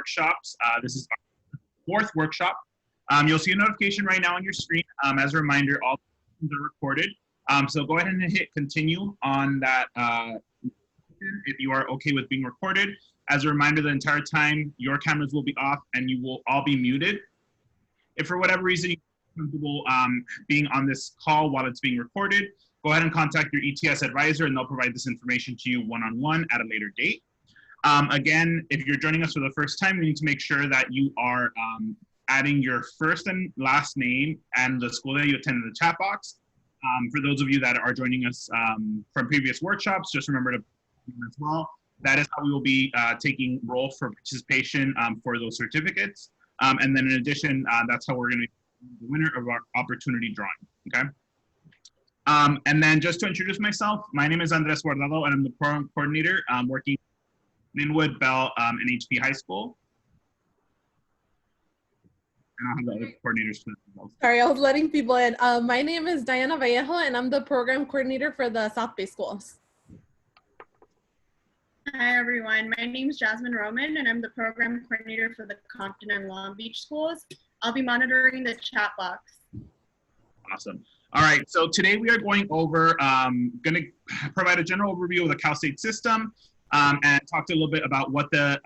workshops. This is our fourth workshop. You'll see a notification right now on your screen. As a reminder, all sessions are recorded. So go ahead and hit continue on that if you are okay with being recorded. As a reminder, the entire time your cameras will be off and you will all be muted. If for whatever reason you're comfortable being on this call while it's being recorded, go ahead and contact your ETS advisor and they'll provide this information to you one-on-one at a later date. Again, if you're joining us for the first time, we need to make sure that you are adding your first and last name and the school that you attend in the chat box. For those of you that are joining us from previous workshops, just remember to as well. That is how we will be taking roll for participation for those certificates. And then in addition, that's how we're going to be the winner of our opportunity drawing, okay? And then just to introduce myself, my name is Andres Guardado and I'm the program coordinator working in Linwood, Bell, and HP High School. And I'll have the other coordinators for themselves. Sorry, I was letting people in. My name is Diana Vallejo and I'm the program coordinator for the South Bay schools. Hi everyone, my name is Jasmine Roman and I'm the program coordinator for the Compton and Long Beach schools. I'll be monitoring the chat box. Awesome. All right, so today we are going over, going to provide a general overview of the Cal State system and talk a little bit about what the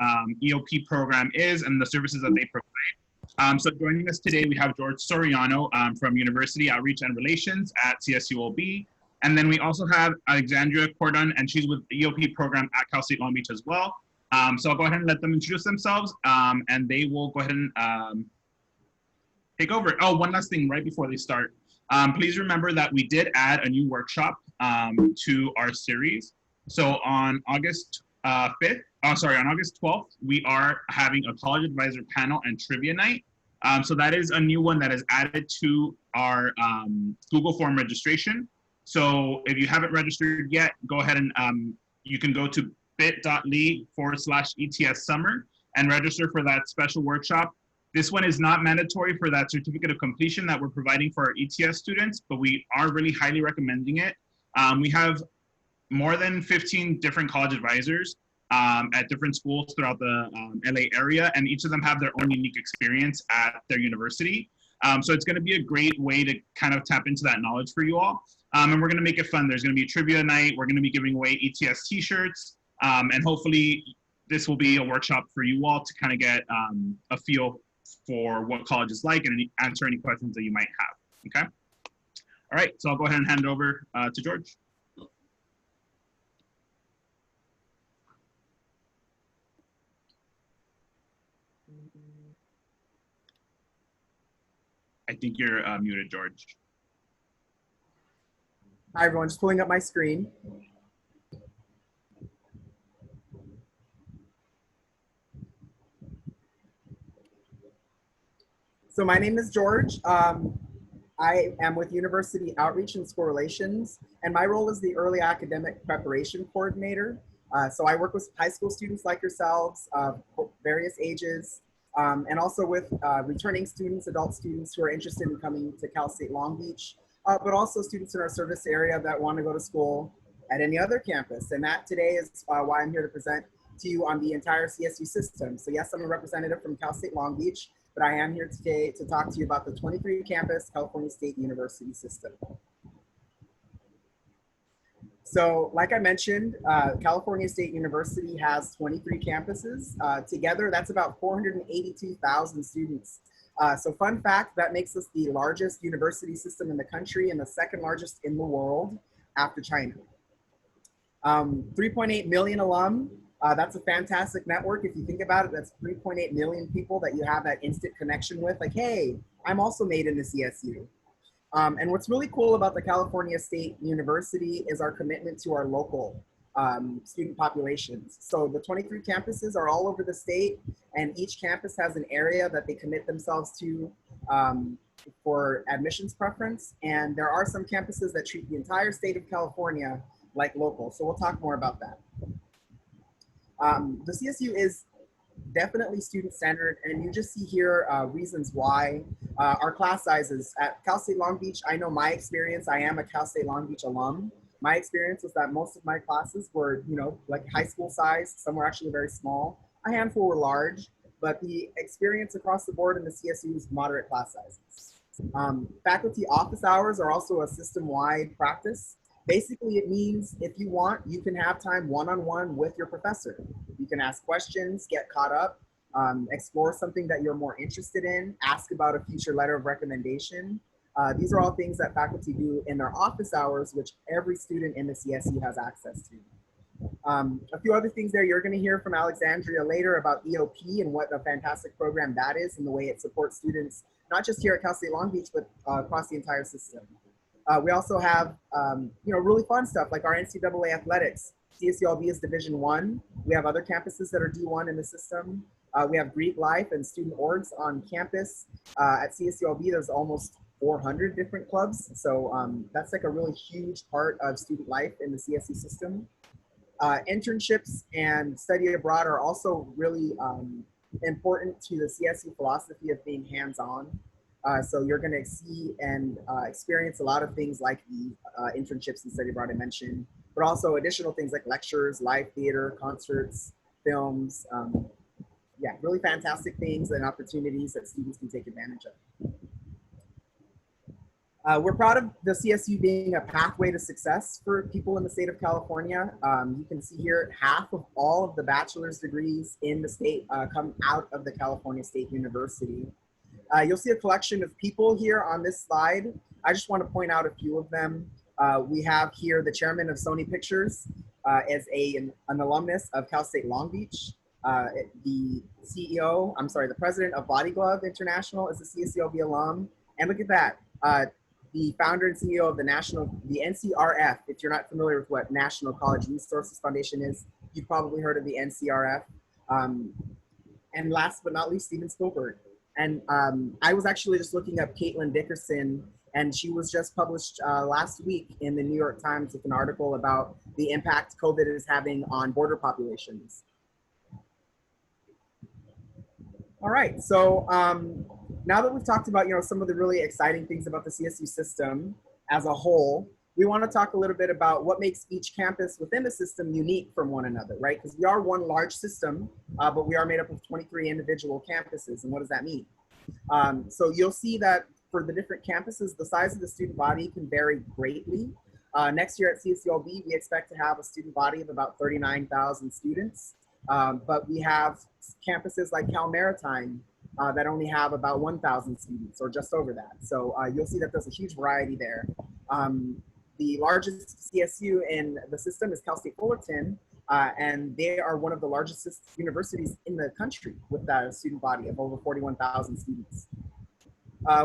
EOP program is and the services that they provide. So joining us today, we have George Soriano from University Outreach and Relations at CSU. And then we also have Alexandria Cordon, and she's with the EOP program at Cal State Long Beach as well. So I'll go ahead and let them introduce themselves, and they will go ahead and take over. Oh, one last thing right before they start. Please remember that we did add a new workshop to our series. So on August 5th, on August 12th, we are having a college advisor panel and trivia night. So that is a new one that is added to our Google form registration. So if you haven't registered yet, go ahead and you can go to bit.ly/ETS summer and register for that special workshop. This one is not mandatory for that certificate of completion that we're providing for our ETS students, but we are really highly recommending it. We have more than 15 different college advisors at different schools throughout the LA area, and each of them have their own unique experience at their university. So it's going to be a great way to kind of tap into that knowledge for you all. And we're going to make it fun. There's going to be a trivia night. We're going to be giving away ETS t-shirts. And hopefully this will be a workshop for you all to kind of get a feel for what college is like and answer any questions that you might have, okay? All right, so I'll go ahead and hand it over to George. I think you're muted, George. Hi, everyone. Just pulling up my screen. So my name is George. I am with University Outreach and School Relations, and my role is the Early Academic Preparation Coordinator. So I work with high school students like yourselves, various ages, and also with returning students, adult students who are interested in coming to Cal State Long Beach, but also students in our service area that want to go to school at any other campus. And that today is why I'm here to present to you on the entire CSU system. So yes, I'm a representative from Cal State Long Beach, but I am here today to talk to you about the 23 campus California State University system. So like I mentioned, California State University has 23 campuses. Together, that's about 482,000 students. So fun fact, that makes us the largest university system in the country and the second largest in the world after China. 3.8 million alum. That's a fantastic network. If you think about it, that's 3.8 million people that you have that instant connection with. Like, hey, I'm also made in the CSU. And what's really cool about the California State University is our commitment to our local student populations. So the 23 campuses are all over the state, and each campus has an area that they commit themselves to for admissions preference. And there are some campuses that treat the entire state of California like local. So we'll talk more about that. The CSU is definitely student-centered, and you just see here reasons why. Our class sizes at Cal State Long Beach, I know my experience, I am a Cal State Long Beach alum. My experience was that most of my classes were, like high school size. Some were actually very small. A handful were large. but the experience across the board in the CSU is moderate class sizes. Faculty office hours are also a system-wide practice. Basically, it means if you want, you can have time one-on-one with your professor. You can ask questions, get caught up, explore something that you're more interested in, ask about a future letter of recommendation. These are all things that faculty do in their office hours, which every student in the CSU has access to. A few other things there, you're going to hear from Alexandria later about EOP and what a fantastic program that is and the way it supports students, not just here at Cal State Long Beach, but across the entire system. We also have, really fun stuff like our NCAA athletics. CSULB is Division I. We have other campuses that are D1 in the system. We have Greek life and student orgs on campus. At CSULB, there's almost 400 different clubs. So that's like a really huge part of student life in the CSU system. Internships and study abroad are also really important to the CSU philosophy of being hands-on. So you're going to see and experience a lot of things like the internships and study abroad I mentioned, but also additional things like lectures, live theater, concerts, films. Yeah, really fantastic things and opportunities that students can take advantage of. We're proud of the CSU being a pathway to success for people in the state of California. You can see here half of all of the bachelor's degrees in the state come out of the California State University. You'll see a collection of people here on this slide. I just want to point out a few of them. We have here the chairman of Sony Pictures as an alumnus of Cal State Long Beach. The president of Body Glove International is a CSULB alum. And look at that. The founder and CEO of the NCRF, if you're not familiar with what National College Resources Foundation is, you've probably heard of the NCRF. And last but not least, Steven Spielberg. And I was actually just looking up Caitlin Dickerson, and she was just published last week in the New York Times with an article about the impact COVID is having on border populations. All right, so now that we've talked about some of the really exciting things about the CSU system as a whole, we want to talk a little bit about what makes each campus within the system unique from one another, right? Because we are one large system, but we are made up of 23 individual campuses. And what does that mean? So you'll see that for the different campuses, the size of the student body can vary greatly. Next year at CSULB, we expect to have a student body of about 39,000 students. But we have campuses like Cal Maritime that only have about 1,000 students or just over that. So you'll see that there's a huge variety there. The largest CSU in the system is Cal State Fullerton, and they are one of the largest universities in the country with a student body of over 41,000 students.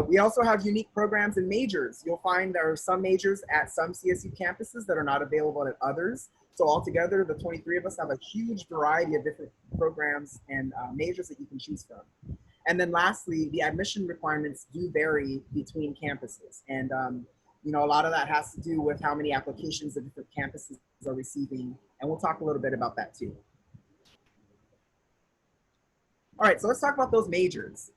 We also have unique programs and majors. You'll find there are some majors at some CSU campuses that are not available at others. So altogether, the 23 of us have a huge variety of different programs and majors that you can choose from. And then lastly, the admission requirements do vary between campuses. And a lot of that has to do with how many applications the different campuses are receiving. And we'll talk a little bit about that too. All right, so let's talk about those majors.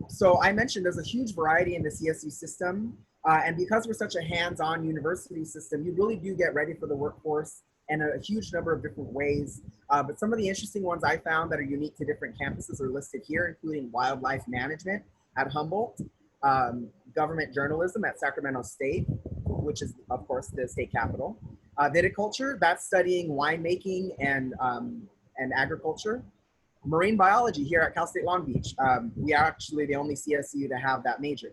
So I mentioned there's a huge variety in the CSU system. And because we're such a hands-on university system, you really do get ready for the workforce in a huge number of different ways. But some of the interesting ones I found that are unique to different campuses are listed here, including wildlife management at Humboldt, government journalism at Sacramento State, which is, of course, the state capital. Viticulture, that's studying winemaking and agriculture. Marine biology here at Cal State Long Beach. We are actually the only CSU to have that major.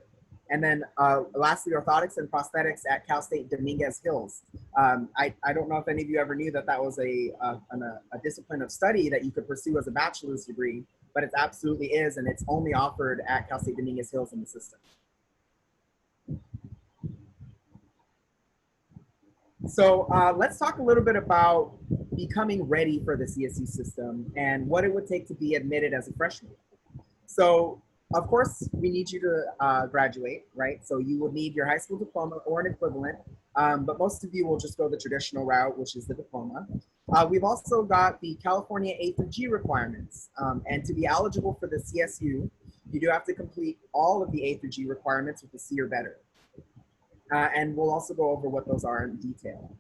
And then lastly, orthotics and prosthetics at Cal State Dominguez Hills. I don't know if any of you ever knew that that was a discipline of study that you could pursue as a bachelor's degree, but it absolutely is, and it's only offered at Cal State Dominguez Hills in the system. So let's talk a little bit about becoming ready for the CSU system and what it would take to be admitted as a freshman. So of course, we need you to graduate, right? So you will need your high school diploma or an equivalent, but most of you will just go the traditional route, which is the diploma. We've also got the California A through G requirements, and to be eligible for the CSU, you do have to complete all of the A through G requirements with a C or better. And we'll also go over what those are in detail.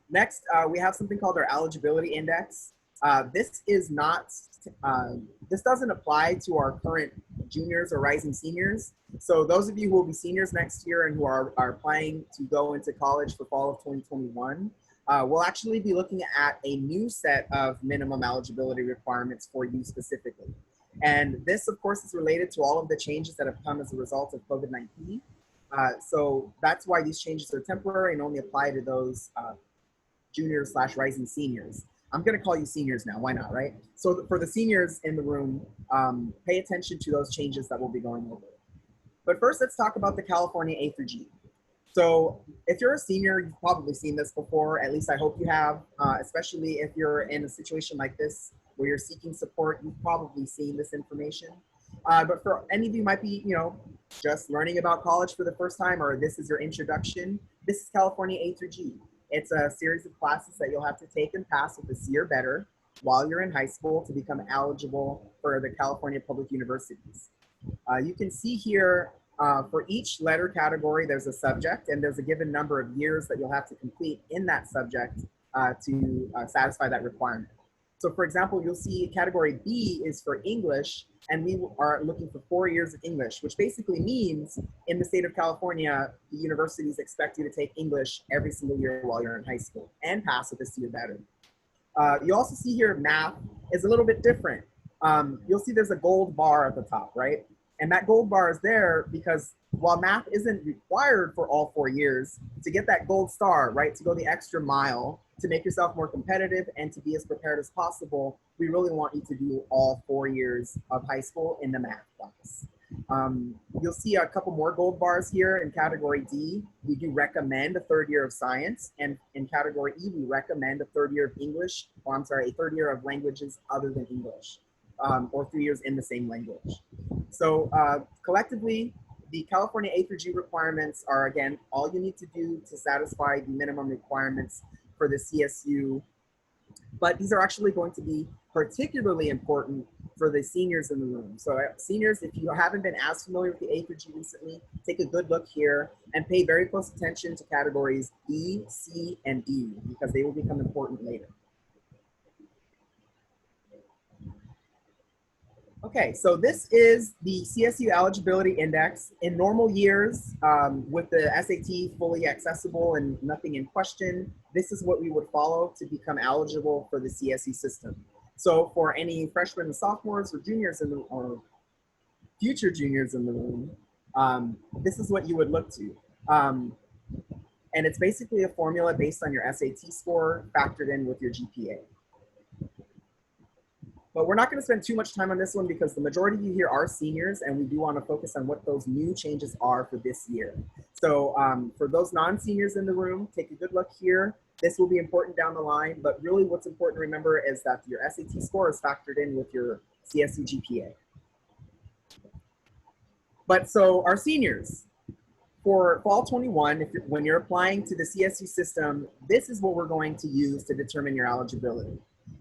Next, we have something called our eligibility index. This is not this doesn't apply to our current juniors or rising seniors. So those of you who will be seniors next year and who are applying to go into college for fall of 2021, we'll actually be looking at a new set of minimum eligibility requirements for you specifically. And this, of course, is related to all of the changes that have come as a result of COVID-19. So that's why these changes are temporary and only apply to those juniors / rising seniors. I'm going to call you seniors now. Why not, right? So for the seniors in the room, pay attention to those changes that we'll be going over. But first, let's talk about the California A through G. So if you're a senior, you've probably seen this before. At least I hope you have, especially if you're in a situation like this where you're seeking support, you've probably seen this information. But for any of you might be, just learning about college for the first time, or this is your introduction, this is California A through G. It's a series of classes that you'll have to take and pass with a C or better while you're in high school to become eligible for the California public universities. You can see here for each letter category, there's a subject and there's a given number of years that you'll have to complete in that subject to satisfy that requirement. So for example, you'll see category B is for English, and we are looking for 4 years of English, which basically means in the state of California, the universities expect you to take English every single year while you're in high school and pass with a C or better. You also see here math is a little bit different. You'll see there's a gold bar at the top, right? And that gold bar is there because while math isn't required for all 4 years, to get that gold star, right, to go the extra mile, to make yourself more competitive and to be as prepared as possible, we really want you to do all 4 years of high school in the math class. You'll see a couple more gold bars here in category D. We do recommend a 3rd year of science, and in category E, we recommend a 3rd year of English, or I'm sorry, a 3rd year of languages other than English, or 3 years in the same language. So collectively, the California A through G requirements are, again, all you need to do to satisfy the minimum requirements for the CSU, but these are actually going to be particularly important for the seniors in the room. So seniors, if you haven't been as familiar with the A through G recently, take a good look here and pay very close attention to categories E, C, and D, because they will become important later. Okay, so this is the CSU eligibility index. In normal years, with the SAT fully accessible and nothing in question, this is what we would follow to become eligible for the CSU system. So for any freshmen and sophomores or juniors in the, or future juniors in the room, this is what you would look to. And it's basically a formula based on your SAT score factored in with your GPA. But we're not going to spend too much time on this one because the majority of you here are seniors, and we do want to focus on what those new changes are for this year. So for those non-seniors in the room, take a good look here. This will be important down the line, but really what's important to remember is that your SAT score is factored in with your CSU GPA. But so our seniors, for fall 21, when you're applying to the CSU system, this is what we're going to use to determine your eligibility.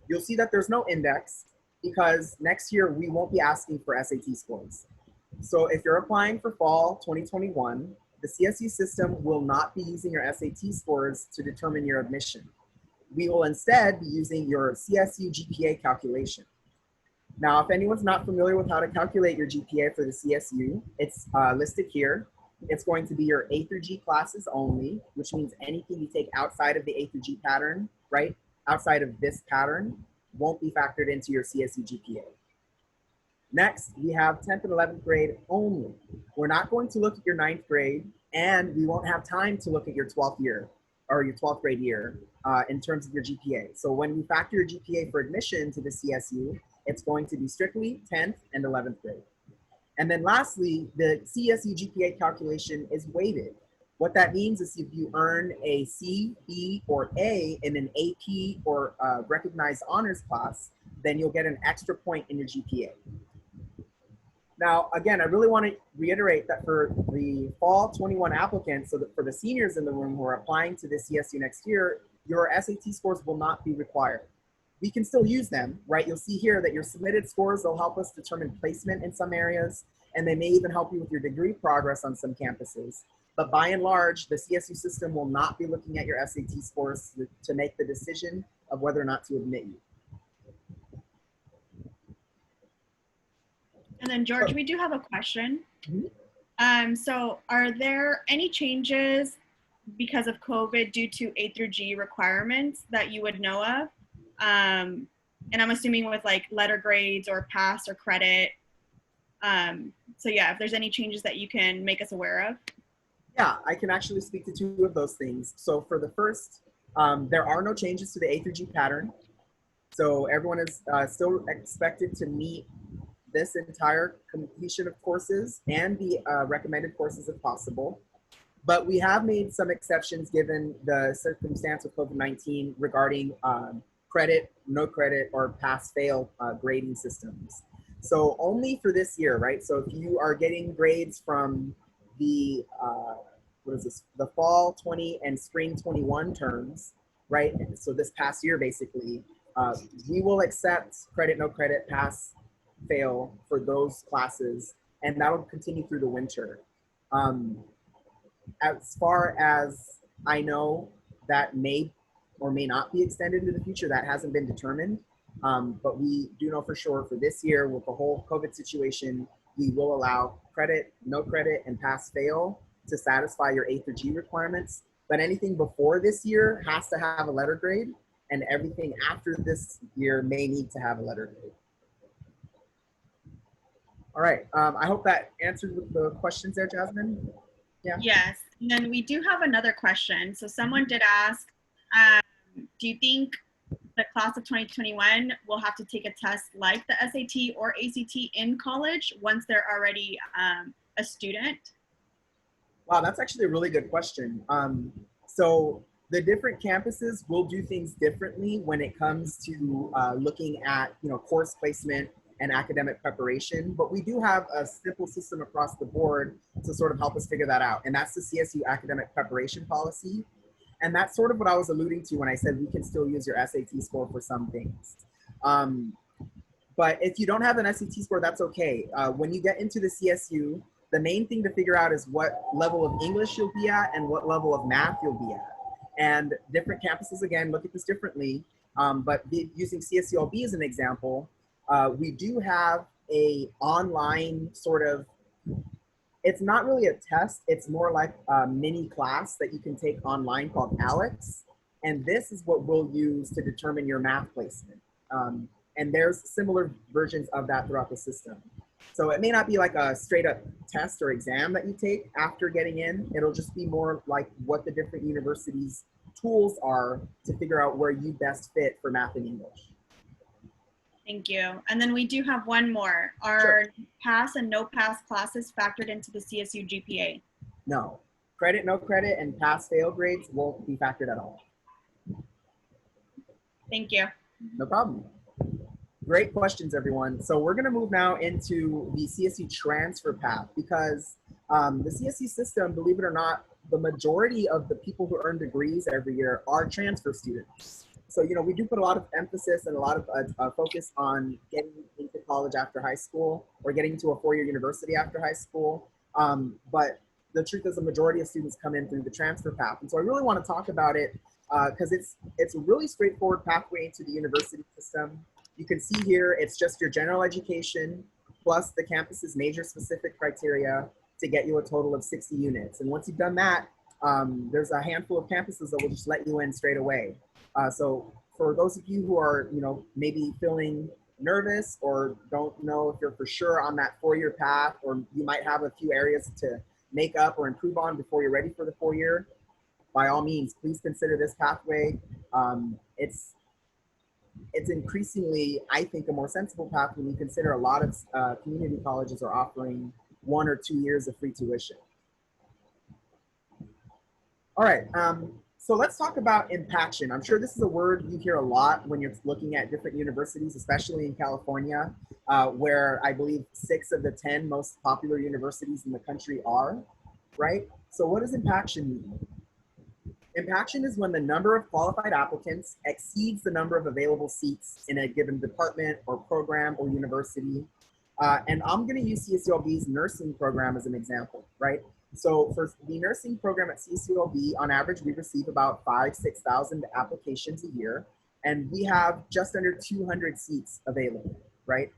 You'll see that there's no index, because next year we won't be asking for SAT scores. So if you're applying for fall 2021, the CSU system will not be using your SAT scores to determine your admission. We will instead be using your CSU GPA calculation. Now, if anyone's not familiar with how to calculate your GPA for the CSU, it's listed here. It's going to be your A through G classes only, which means anything you take outside of the A through G pattern, right? Outside of this pattern, won't be factored into your CSU GPA. Next, we have 10th and 11th grade only. We're not going to look at your 9th grade, and we won't have time to look at your 12th year or your 12th grade year in terms of your GPA. So when we factor your GPA for admission to the CSU, it's going to be strictly 10th and 11th grade. And then lastly, the CSU GPA calculation is weighted. What that means is if you earn a C, B, or A in an AP or recognized honors class, then you'll get an extra point in your GPA. Now, again, I really want to reiterate that for the fall 21 applicants, so that for the seniors in the room who are applying to the CSU next year, your SAT scores will not be required. We can still use them, right? You'll see here that your submitted scores will help us determine placement in some areas, and they may even help you with your degree progress on some campuses. But by and large, the CSU system will not be looking at your SAT scores to make the decision of whether or not to admit you. And then George, we do have a question. Mhm. So are there any changes because of COVID due to A through G requirements that you would know of? And I'm assuming with like letter grades or pass or credit. So yeah, if there's any changes that you can make us aware of. Yeah, I can actually speak to two of those things. So for the first, there are no changes to the A through G pattern. So everyone is still expected to meet this entire completion of courses and the recommended courses if possible. But we have made some exceptions given the circumstance of COVID-19 regarding credit, no credit, or pass-fail grading systems. So only for this year, right? So if you are getting grades from the, what is this, the fall 20 and spring 21 terms, right? So this past year, basically, we will accept credit, no credit, pass, fail for those classes, and that'll continue through the winter. As far as I know, that may or may not be extended into the future. That hasn't been determined. But we do know for sure for this year with the whole COVID situation, we will allow credit, no credit, and pass fail to satisfy your A through G requirements. But anything before this year has to have a letter grade, and everything after this year may need to have a letter grade. All right, I hope that answered the questions there, Jasmine. Yeah. Yes. And then we do have another question. So someone did ask, do you think the class of 2021 will have to take a test like the SAT or ACT in college once they're already a student? Wow, that's actually a really good question. So the different campuses will do things differently when it comes to looking at course placement and academic preparation, but we do have a simple system across the board to sort of help us figure that out, and that's the CSU academic preparation policy. And that's sort of what I was alluding to when I said we can still use your SAT score for some things. But if you don't have an SAT score, that's okay. When you get into the CSU, the main thing to figure out is what level of English you'll be at and what level of math you'll be at. And different campuses, again, look at this differently. But using CSULB as an example, we do have a online sort of, it's not really a test, it's more like a mini class that you can take online called Alex. And this is what we'll use to determine your math placement. And there's similar versions of that throughout the system. So it may not be like a straight up test or exam that you take after getting in. It'll just be more like what the different universities' tools are to figure out where you best fit for math and English. Thank you. And then we do have one more. Are Sure. pass and no pass classes factored into the CSU GPA? No. Credit, no credit, and pass fail grades won't be factored at all. Thank you. No problem. Great questions, everyone. So we're going to move now into the CSU transfer path because the CSU system, believe it or not, the majority of the people who earn degrees every year are transfer students. So, we do put a lot of emphasis and a lot of focus on getting into college after high school or getting to a four-year university after high school. But the truth is the majority of students come in through the transfer path. And so I really want to talk about it because it's a really straightforward pathway into the university system. You can see here, it's just your general education plus the campus's major specific criteria to get you a total of 60 units. And once you've done that, there's a handful of campuses that will just let you in straight away. So for those of you who are, maybe feeling nervous or don't know if you're for sure on that four-year path, or you might have a few areas to make up or improve on before you're ready for the four-year, by all means, please consider this pathway. It's increasingly, I think, a more sensible path when you consider a lot of community colleges are offering 1 or 2 years of free tuition. All right, so let's talk about impaction. I'm sure this is a word you hear a lot when you're looking at different universities, especially in California, where I believe 6 of the 10 most popular universities in the country are, right? So what does impaction mean? Impaction is when the number of qualified applicants exceeds the number of available seats in a given department or program or university. And I'm going to use CSULB's nursing program as an example, right? So for the nursing program at CSULB, on average, we receive about 6,000 applications a year, and we have just under 200 seats available, right?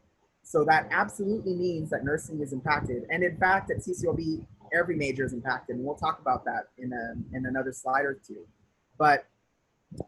So that absolutely means that nursing is impacted. And in fact, at CSULB, every major is impacted. And we'll talk about that in another slide or two. But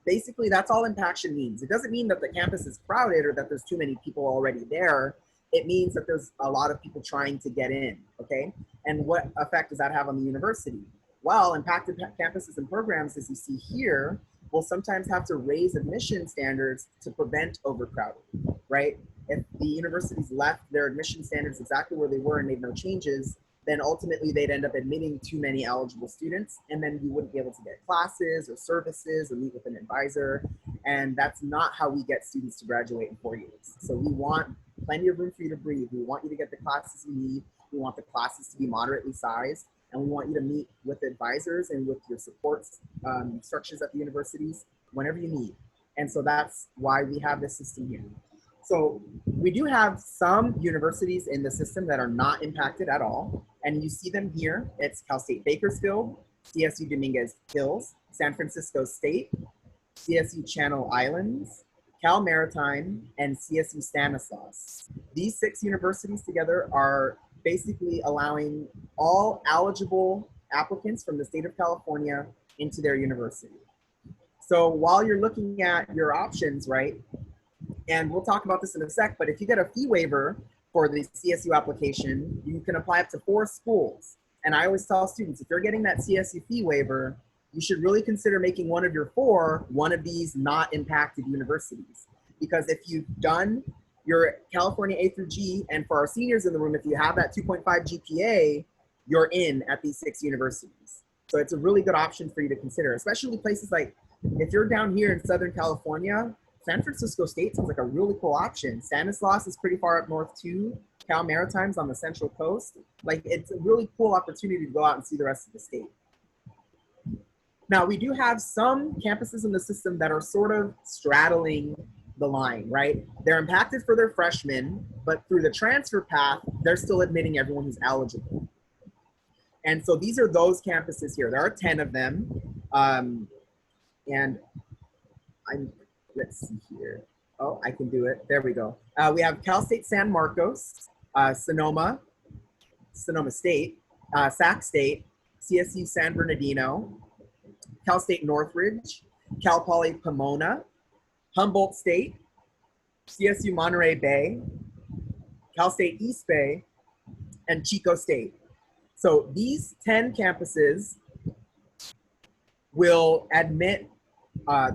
basically, that's all impaction means. It doesn't mean that the campus is crowded or that there's too many people already there. It means that there's a lot of people trying to get in, okay? And what effect does that have on the university? Well, impacted campuses and programs, as you see here, will sometimes have to raise admission standards to prevent overcrowding, right? If the universities left their admission standards exactly where they were and made no changes, then ultimately they'd end up admitting too many eligible students, and then you wouldn't be able to get classes or services or meet with an advisor. And that's not how we get students to graduate in 4 years. So we want plenty of room for you to breathe. We want you to get the classes you need. We want the classes to be moderately sized, and we want you to meet with advisors and with your support structures at the universities whenever you need. And so that's why we have this system here. So we do have some universities in the system that are not impacted at all. And you see them here. It's Cal State Bakersfield, CSU Dominguez Hills, San Francisco State, CSU Channel Islands, Cal Maritime, and CSU Stanislaus. These 6 universities together are basically allowing all eligible applicants from the state of California into their university. So while you're looking at your options, right, and we'll talk about this in a sec, but if you get a fee waiver for the CSU application, you can apply up to 4 schools. And I always tell students, if you're getting that CSU fee waiver, you should really consider making one of your 4 one of these not impacted universities. Because if you've done your California A through G, and for our seniors in the room, if you have that 2.5 GPA, you're in at these 6 universities. So it's a really good option for you to consider, especially places like, if you're down here in Southern California, San Francisco State sounds like a really cool option. Stanislaus is pretty far up north too. Cal Maritime's on the Central Coast. Like, it's a really cool opportunity to go out and see the rest of the state. Now, we do have some campuses in the system that are sort of straddling the line, right? They're impacted for their freshmen, but through the transfer path, they're still admitting everyone who's eligible. And so these are those campuses here. There are 10 of them. Let's see here. Oh, I can do it. There we go. We have Cal State San Marcos, Sonoma State, Sac State, CSU San Bernardino, Cal State Northridge, Cal Poly Pomona, Humboldt State, CSU Monterey Bay, Cal State East Bay, and Chico State. So these 10 campuses will admit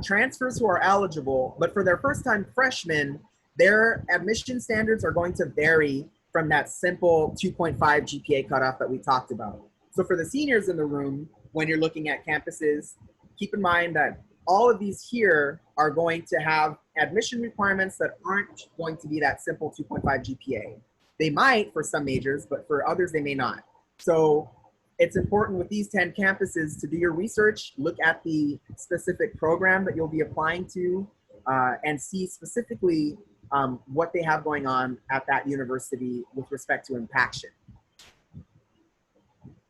transfers who are eligible, but for their first-time freshmen, their admission standards are going to vary from that simple 2.5 GPA cutoff that we talked about. So for the seniors in the room, when you're looking at campuses, keep in mind that all of these here are going to have admission requirements that aren't going to be that simple 2.5 GPA. They might for some majors, but for others they may not. So it's important with these 10 campuses to do your research, look at the specific program that you'll be applying to, and see specifically what they have going on at that university with respect to impaction.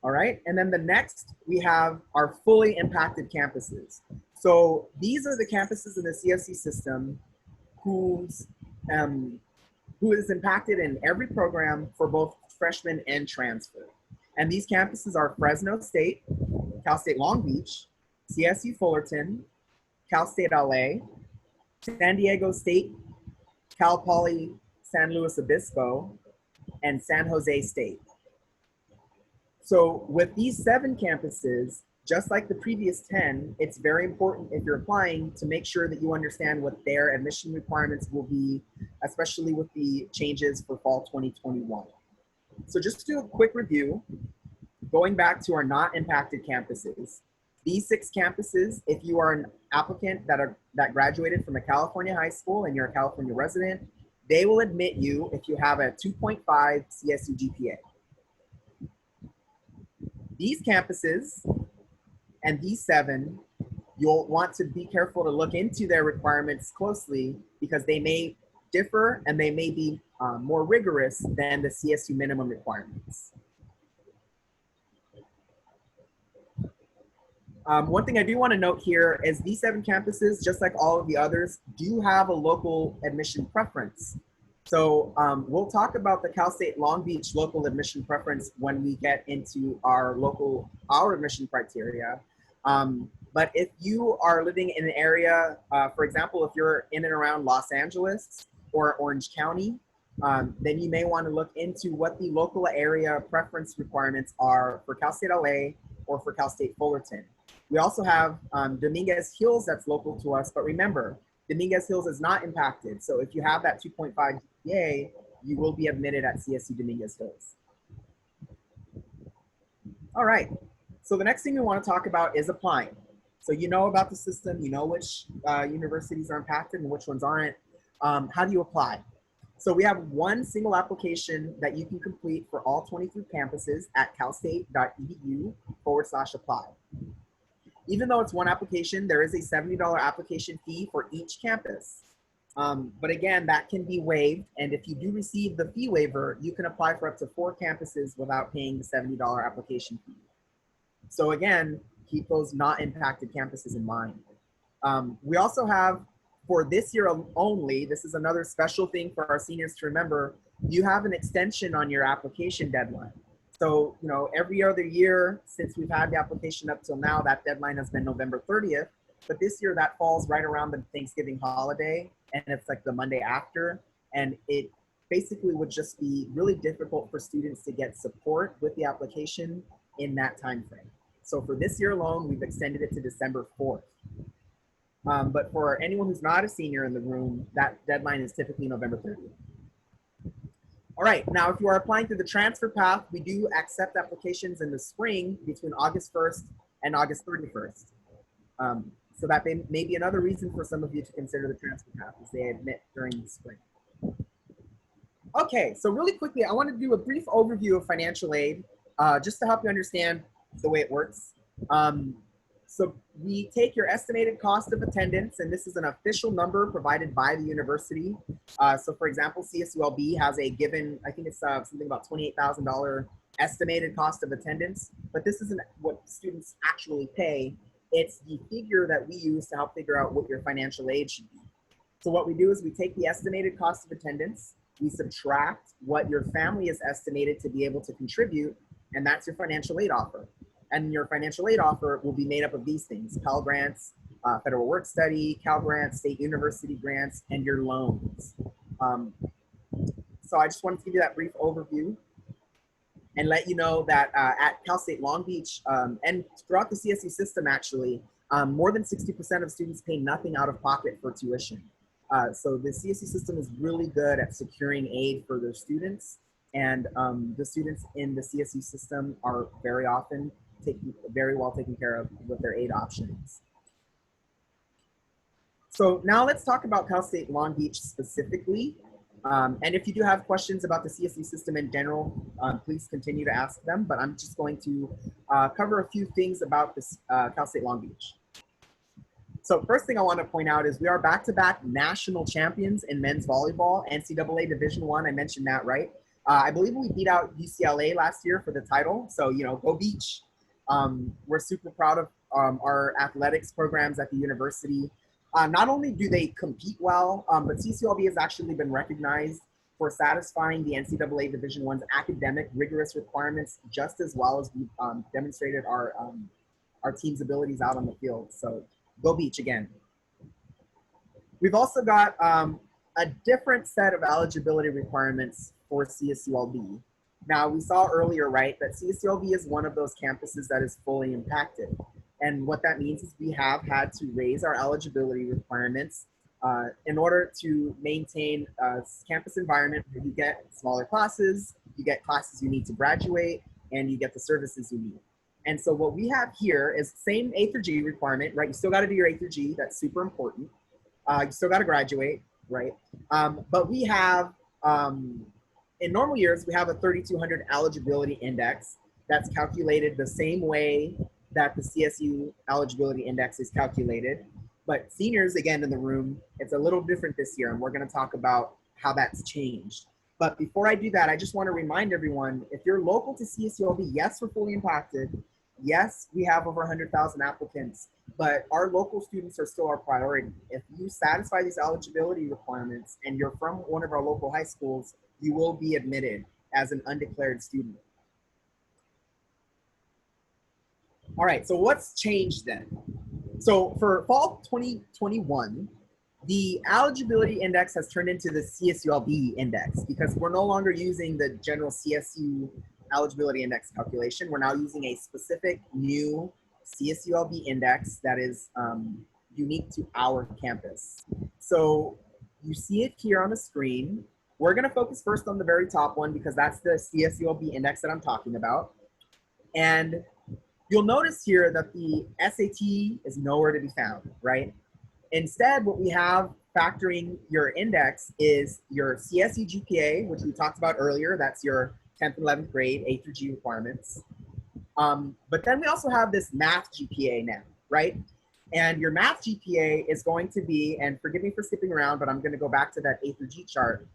All right, and then the next, we have our fully impacted campuses. So these are the campuses in the CSC system who is impacted in every program for both freshman and transfer. And these campuses are Fresno State, Cal State Long Beach, CSU Fullerton, Cal State LA, San Diego State, Cal Poly San Luis Obispo, and San Jose State. So with these 7 campuses, just like the previous 10, it's very important if you're applying to make sure that you understand what their admission requirements will be, especially with the changes for fall 2021. So just to do a quick review, going back to our not impacted campuses, these 6 campuses, if you are an applicant that graduated from a California high school and you're a California resident, they will admit you if you have a 2.5 CSU GPA. These campuses and these 7, you'll want to be careful to look into their requirements closely because they may differ and they may be more rigorous than the CSU minimum requirements. One thing I do want to note here is these 7 campuses, just like all of the others, do have a local admission preference. So we'll talk about the Cal State Long Beach local admission preference when we get into our admission criteria. But if you are living in an area, for example, if you're in and around Los Angeles or Orange County, then you may want to look into what the local area preference requirements are for Cal State LA or for Cal State Fullerton. We also have Dominguez Hills that's local to us, but remember, Dominguez Hills is not impacted. So if you have that 2.5 GPA, you will be admitted at CSU Dominguez Hills. All right, so the next thing we want to talk about is applying. So you know about the system, you know which universities are impacted and which ones aren't. How do you apply? So we have one single application that you can complete for all 23 campuses at calstate.edu/apply. Even though it's one application, there is a $70 application fee for each campus. But again, that can be waived. And if you do receive the fee waiver, you can apply for up to 4 campuses without paying the $70 application fee. So again, keep those not impacted campuses in mind. We also have, for this year only, this is another special thing for our seniors to remember, you have an extension on your application deadline. So, you know, every other year since we've had the application up till now, that deadline has been November 30th. But this year that falls right around the Thanksgiving holiday, and it's like the Monday after. And it basically would just be really difficult for students to get support with the application in that time frame. So for this year alone, we've extended it to December 4th. But for anyone who's not a senior in the room, that deadline is typically November 30th. All right, now if you are applying through the transfer path, we do accept applications in the spring between August 1st and August 31st. So that may be another reason for some of you to consider the transfer path, as they admit during the spring. Okay, so really quickly, I want to do a brief overview of financial aid, just to help you understand the way it works. So we take your estimated cost of attendance, and this is an official number provided by the university. So for example, CSULB has a given, I think it's something about $28,000 estimated cost of attendance, but this isn't what students actually pay. It's the figure that we use to help figure out what your financial aid should be. So what we do is we take the estimated cost of attendance, we subtract what your family is estimated to be able to contribute, and that's your financial aid offer. And your financial aid offer will be made up of these things: Pell Grants, Federal Work Study, Cal Grants, State University Grants, and your loans. So I just wanted to give you that brief overview and let you know that at Cal State Long Beach and throughout the CSU system, actually, more than 60% of students pay nothing out of pocket for tuition. So the CSU system is really good at securing aid for their students, and the students in the CSU system are very often very well taken care of with their aid options. So now let's talk about Cal State Long Beach specifically. And if you do have questions about the CSU system in general, please continue to ask them, but I'm just going to cover a few things about this Cal State Long Beach. So first thing I want to point out is we are back-to-back national champions in men's volleyball, NCAA Division I, I mentioned that, right? I believe we beat out UCLA last year for the title, so, you know, go Beach. We're super proud of our athletics programs at the university. Not only do they compete well, but CSULB has actually been recognized for satisfying the NCAA Division I's academic rigorous requirements just as well as we demonstrated our team's abilities out on the field. So go Beach again. We've also got a different set of eligibility requirements for CSULB. Now, we saw earlier, right, that CSULB is one of those campuses that is fully impacted. And what that means is we have had to raise our eligibility requirements in order to maintain a campus environment where you get smaller classes, you get classes you need to graduate, and you get the services you need. And so what we have here is the same A through G requirement, right? You still got to do your A through G. That's super important. You still got to graduate, right? But we have, in normal years, we have a 3200 eligibility index that's calculated the same way that the CSU eligibility index is calculated. But seniors, again, in the room, it's a little different this year, and we're going to talk about how that's changed. But before I do that, I just want to remind everyone, if you're local to CSULB, yes, we're fully impacted, yes, we have over 100,000 applicants, but our local students are still our priority. If you satisfy these eligibility requirements and you're from one of our local high schools, you will be admitted as an undeclared student. All right, so what's changed then? So for fall 2021, the eligibility index has turned into the CSULB index because we're no longer using the general CSU eligibility index calculation. We're now using a specific new CSULB index that is unique to our campus. So you see it here on the screen. We're gonna focus first on the very top one because that's the CSULB index that I'm talking about. And you'll notice here that the SAT is nowhere to be found, right? Instead, what we have factoring your index is your CSE GPA, which we talked about earlier. That's your 10th and 11th grade A through G requirements. But then we also have this math GPA now, right? And your math GPA is going to be, and forgive me for skipping around, but I'm going to go back to that A through G chart.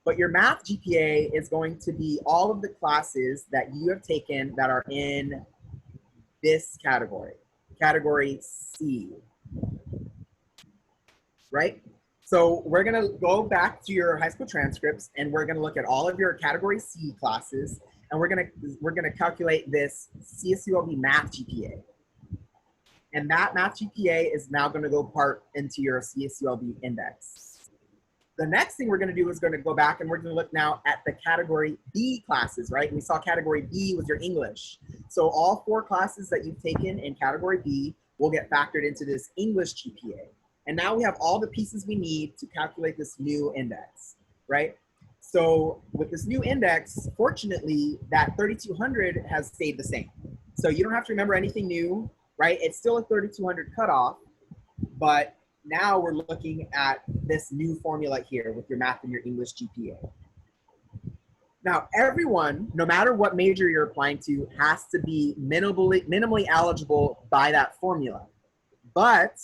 But your math GPA is going to be all of the classes that you have taken that are in this category, category C, right? So we're gonna go back to your high school transcripts and we're gonna look at all of your category C classes and we're gonna calculate this CSULB math GPA. And that math GPA is now gonna go part into your CSULB index. The next thing we're gonna do is gonna go back and we're gonna look now at the category B classes, right? We saw category B was your English. So all 4 classes that you've taken in category B will get factored into this English GPA. And now we have all the pieces we need to calculate this new index, right? So with this new index, fortunately, that 3,200 has stayed the same. So you don't have to remember anything new, right? It's still a 3,200 cutoff, but now we're looking at this new formula here with your math and your English GPA. Now, everyone, no matter what major you're applying to, has to be minimally eligible by that formula. But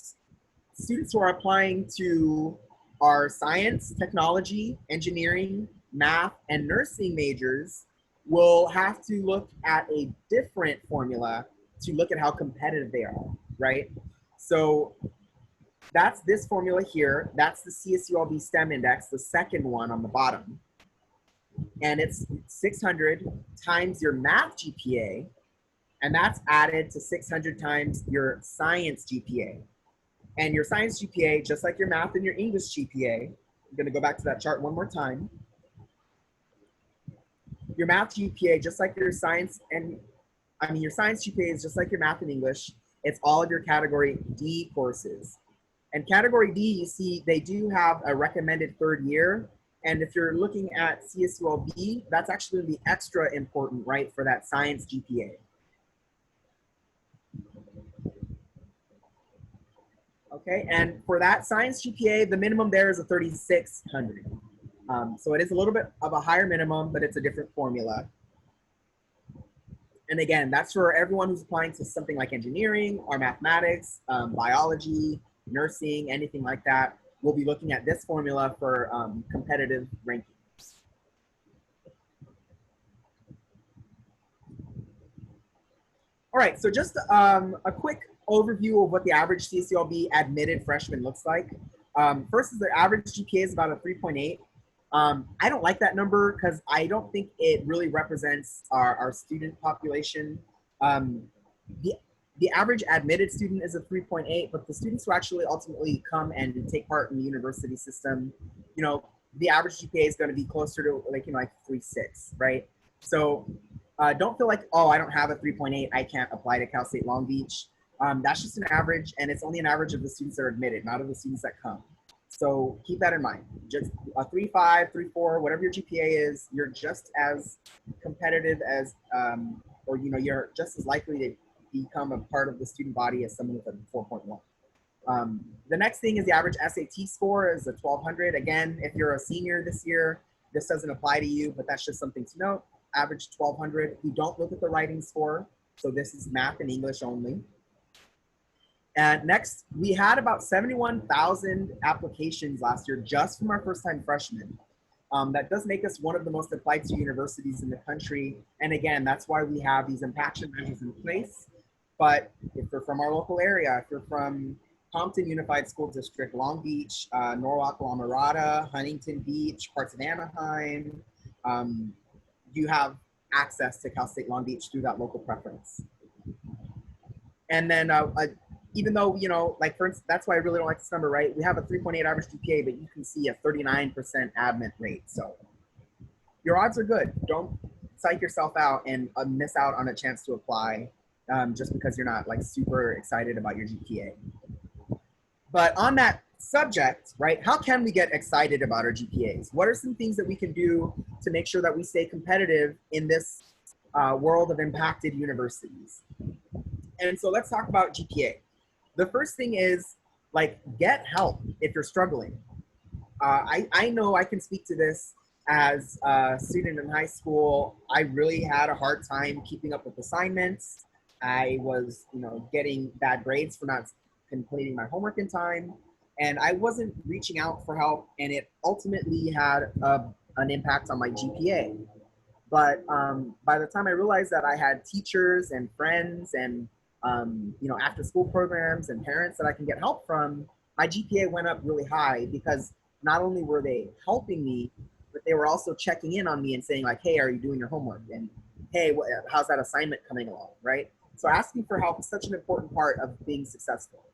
students who are applying to our science, technology, engineering, math, and nursing majors will have to look at a different formula to look at how competitive they are, right? So that's this formula here. That's the CSULB STEM index, the second one on the bottom. And it's 600 times your math GPA, and that's added to 600 times your science GPA. And your science GPA, just like your math and your English GPA, I'm gonna go back to that chart one more time. Your math GPA, just like your science and, your science GPA is just like your math and English. It's all of your category D courses. And category D, you see, they do have a recommended 3rd year. And if you're looking at CSULB, that's actually the extra important, right, for that science GPA. Okay, and for that science GPA, the minimum there is a 3,600. So it is a little bit of a higher minimum, but it's a different formula. And again, that's for everyone who's applying to something like engineering or mathematics, biology, nursing, anything like that. We'll be looking at this formula for competitive rankings. All right, so just a quick overview of what the average CSULB admitted freshman looks like. First is the average GPA is about a 3.8. I don't like that number because I don't think it really represents our student population. The average admitted student is a 3.8, but the students who actually ultimately come and take part in the university system, you know, the average GPA is going to be closer to like 3.6, right? So don't feel like, oh, I don't have a 3.8, I can't apply to Cal State Long Beach. That's just an average, and it's only an average of the students that are admitted, not of the students that come. So keep that in mind. Just a 3.5, 3.4, whatever your GPA is, you're just as competitive as, or you're just as likely to become a part of the student body as someone with a 4.1. The next thing is the average SAT score is a 1,200. Again, if you're a senior this year, this doesn't apply to you, but that's just something to note. Average 1,200. We don't look at the writing score, so this is math and English only. And next, we had about 71,000 applications last year just from our first-time freshmen. That does make us one of the most applied to universities in the country. And again, that's why we have these impaction measures in place. But if you're from our local area, if you're from Compton Unified School District, Long Beach, Norwalk, La Mirada, Huntington Beach, parts of Anaheim, you have access to Cal State Long Beach through that local preference. And then even though, you know, like for instance, that's why I really don't like this number, right? We have a 3.8 average GPA, but you can see a 39% admit rate. So your odds are good. Don't psych yourself out and miss out on a chance to apply just because you're not like super excited about your GPA. But on that subject, right, how can we get excited about our GPAs? What are some things that we can do to make sure that we stay competitive in this world of impacted universities? And so let's talk about GPA. The first thing is, like, get help if you're struggling. I know I can speak to this as a student in high school. I really had a hard time keeping up with assignments. I was, you know, getting bad grades for not completing my homework in time. And I wasn't reaching out for help, and it ultimately had an impact on my GPA. But by the time I realized that I had teachers and friends and you know, after school programs and parents that I can get help from, my GPA went up really high because not only were they helping me, but they were also checking in on me and saying like, hey, are you doing your homework? And hey, how's that assignment coming along, right? So asking for help is such an important part of being successful.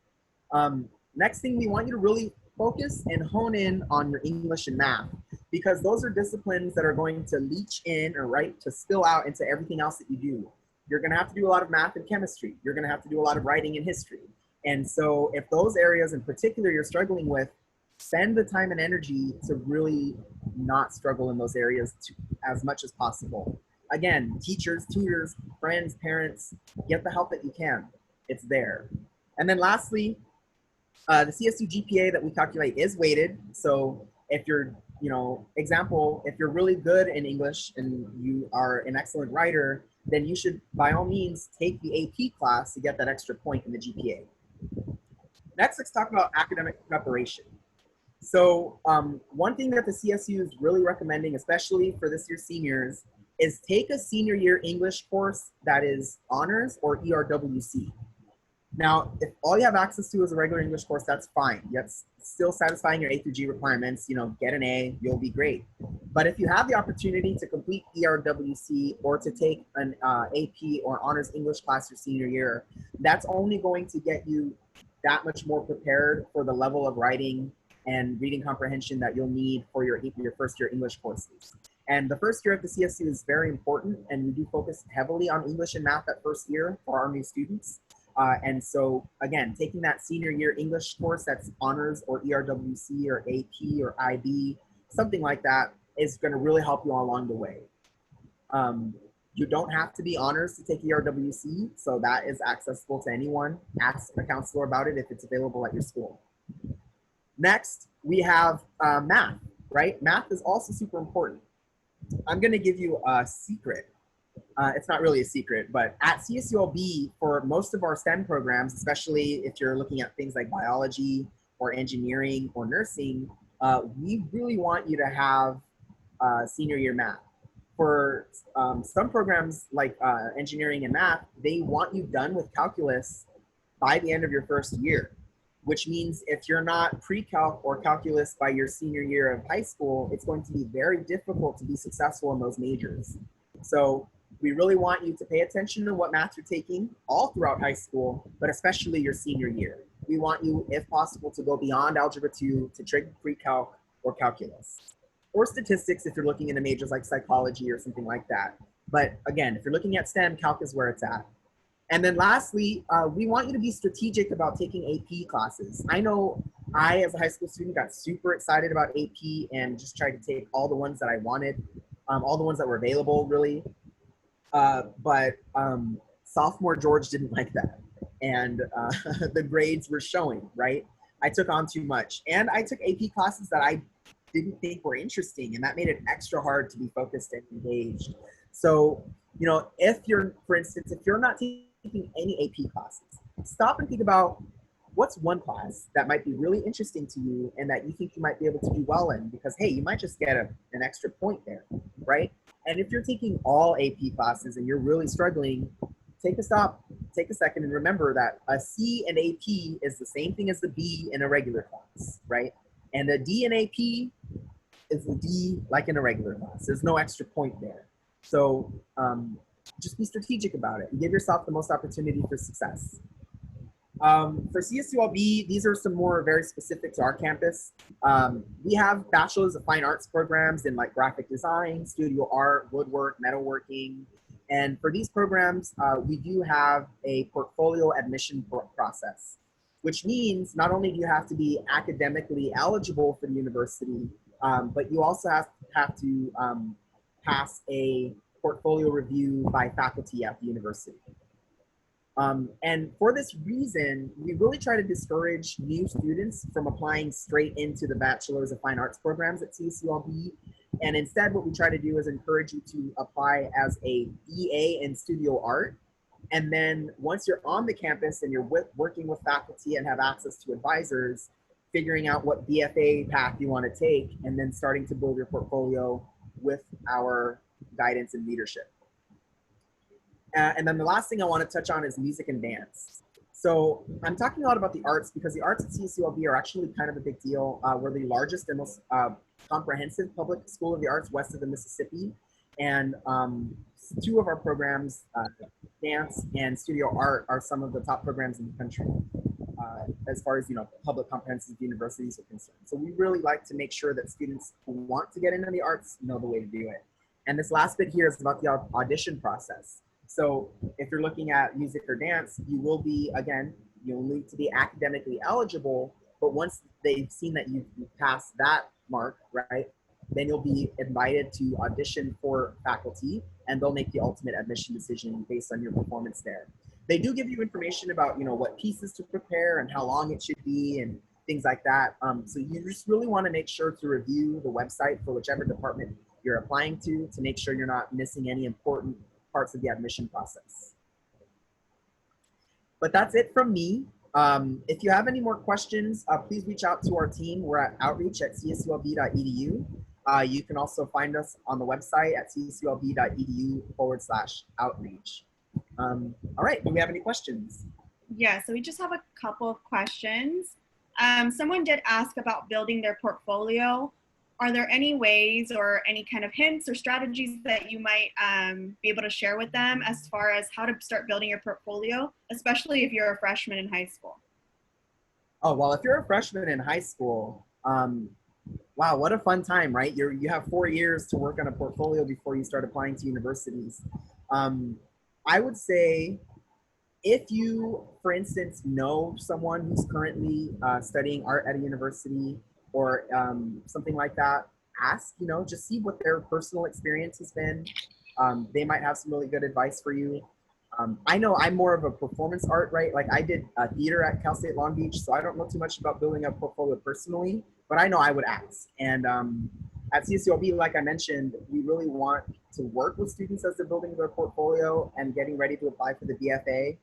Next thing, we want you to really focus and hone in on your English and math, because those are disciplines that are going to leach in or to spill out into everything else that you do. You're going to have to do a lot of math and chemistry. You're going to have to do a lot of writing and history. And so if those areas in particular you're struggling with, spend the time and energy to really not struggle in those areas as much as possible. Again, teachers, tutors, friends, parents, get the help that you can. It's there. And then lastly, the CSU GPA that we calculate is weighted. So if you're, you know, example, if you're really good in English and you are an excellent writer, then you should, by all means, take the AP class to get that extra point in the GPA. Next, let's talk about academic preparation. So one thing that the CSU is really recommending, especially for this year's seniors, is take a senior year English course that is honors or ERWC. Now, if all you have access to is a regular English course, that's fine. That's still satisfying your A through G requirements. You know, get an A, you'll be great. But if you have the opportunity to complete ERWC or to take an AP or honors English class your senior year, that's only going to get you that much more prepared for the level of writing and reading comprehension that you'll need for your first year English courses. And the first year at the CSU is very important, and we do focus heavily on English and math that first year for our new students. And so, again, taking that senior year English course that's honors or ERWC or AP or IB, something like that, is going to really help you all along the way. You don't have to be honors to take ERWC, so that is accessible to anyone. Ask a counselor about it if it's available at your school. Next, we have math, right? Math is also super important. I'm going to give you a secret. It's not really a secret, but at CSULB, for most of our STEM programs, especially if you're looking at things like biology or engineering or nursing, we really want you to have senior year math. For some programs like engineering and math, they want you done with calculus by the end of your first year, which means if you're not pre-calc or calculus by your senior year of high school, it's going to be very difficult to be successful in those majors. So we really want you to pay attention to what math you're taking all throughout high school, but especially your senior year. We want you, if possible, to go beyond Algebra 2 to take pre-calc or calculus. Or statistics if you're looking into majors like psychology or something like that. But again, if you're looking at STEM, calc is where it's at. And then lastly, we want you to be strategic about taking AP classes. I know I, as a high school student, got super excited about AP and just tried to take all the ones that I wanted, all the ones that were available, really. But sophomore George didn't like that. And the grades were showing, right? I took on too much. And I took AP classes that I didn't think were interesting, and that made it extra hard to be focused and engaged. So, you know, if you're, for instance, if you're not taking any AP classes, stop and think about what's one class that might be really interesting to you and that you think you might be able to do well in, because hey, you might just get an extra point there, right? And if you're taking all AP classes and you're really struggling, take a stop, take a second, and remember that a C in AP is the same thing as the B in a regular class, right? And a D in AP is a D like in a regular class. There's no extra point there. So just be strategic about it and give yourself the most opportunity for success. For CSULB, these are some more very specific to our campus. We have Bachelor's of Fine Arts programs in like graphic design, studio art, woodwork, metalworking. And for these programs, we do have a portfolio admission process, which means not only do you have to be academically eligible for the university, but you also have to pass a portfolio review by faculty at the university. And for this reason, we really try to discourage new students from applying straight into the Bachelor's of Fine Arts programs at CSULB. And instead, what we try to do is encourage you to apply as a BA in studio art. And then once you're on the campus and you're working with faculty and have access to advisors, figuring out what BFA path you want to take, and then starting to build your portfolio with our guidance and leadership. And then the last thing I want to touch on is music and dance. So I'm talking a lot about the arts because the arts at CSULB are actually kind of a big deal. We're the largest and most comprehensive public school of the arts west of the Mississippi. And two of our programs, dance and studio art, are some of the top programs in the country as far as, you know, public comprehensive universities are concerned. So we really like to make sure that students who want to get into the arts know the way to do it. And this last bit here is about the audition process. So if you're looking at music or dance, you will be, again, you'll need to be academically eligible, but once they've seen that you've passed that mark, right, then you'll be invited to audition for faculty, and they'll make the ultimate admission decision based on your performance there. They do give you information about, you know, what pieces to prepare and how long it should be and things like that. So you just really want to make sure to review the website for whichever department you're applying to make sure you're not missing any important parts of the admission process. But that's it from me. If you have any more questions, please reach out to our team. We're at outreach@csulb.edu. You can also find us on the website at csulb.edu/outreach. All right, do we have any questions? Yeah, so we just have a couple of questions. Someone did ask about building their portfolio. Are there any ways or any kind of hints or strategies that you might be able to share with them as far as how to start building your portfolio, especially if you're a freshman in high school? Oh, well, if you're a freshman in high school, wow, what a fun time, right? You have 4 years to work on a portfolio before you start applying to universities. I would say if you, for instance, know someone who's currently studying art at a university or something like that, ask, you know, just see what their personal experience has been. They might have some really good advice for you. I know I'm more of a performance art, right? Like I did theater at Cal State Long Beach, so I don't know too much about building a portfolio personally, but I know I would ask. And at CSULB, like I mentioned, we really want to work with students as they're building their portfolio and getting ready to apply for the BFA.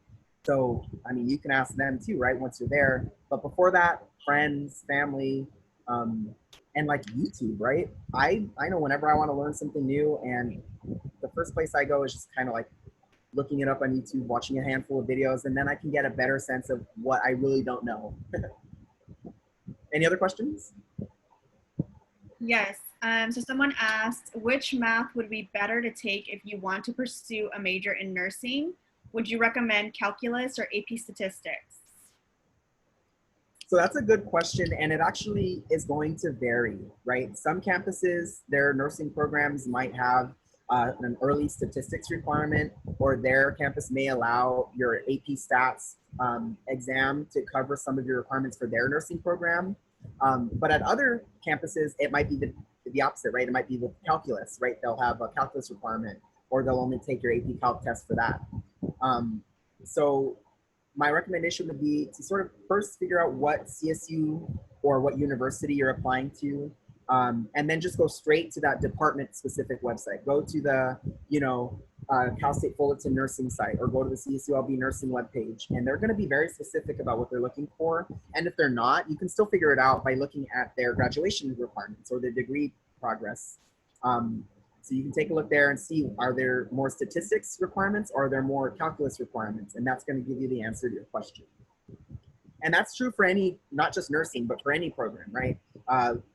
So, I mean, you can ask them too, right, once you're there. But before that, friends, family, and like YouTube, right? I know whenever I want to learn something new, and the first place I go is just kind of like looking it up on YouTube, watching a handful of videos, and then I can get a better sense of what I really don't know. Any other questions? Yes. So someone asked, which math would be better to take if you want to pursue a major in nursing? Would you recommend calculus or AP statistics? So that's a good question, and it actually is going to vary, right? Some campuses, their nursing programs might have an early statistics requirement, or their campus may allow your AP stats exam to cover some of your requirements for their nursing program. But at other campuses, it might be the opposite, right? It might be with calculus, right? They'll have a calculus requirement, or they'll only take your AP Calc test for that. So my recommendation would be to sort of first figure out what CSU or what university you're applying to, and then just go straight to that department specific website. Go to the, you know, Cal State Fullerton nursing site, or go to the CSULB nursing webpage, and they're going to be very specific about what they're looking for. And if they're not, you can still figure it out by looking at their graduation requirements or their degree progress. So you can take a look there and see, are there more statistics requirements or are there more calculus requirements? And that's going to give you the answer to your question. And that's true for any, not just nursing, but for any program, right?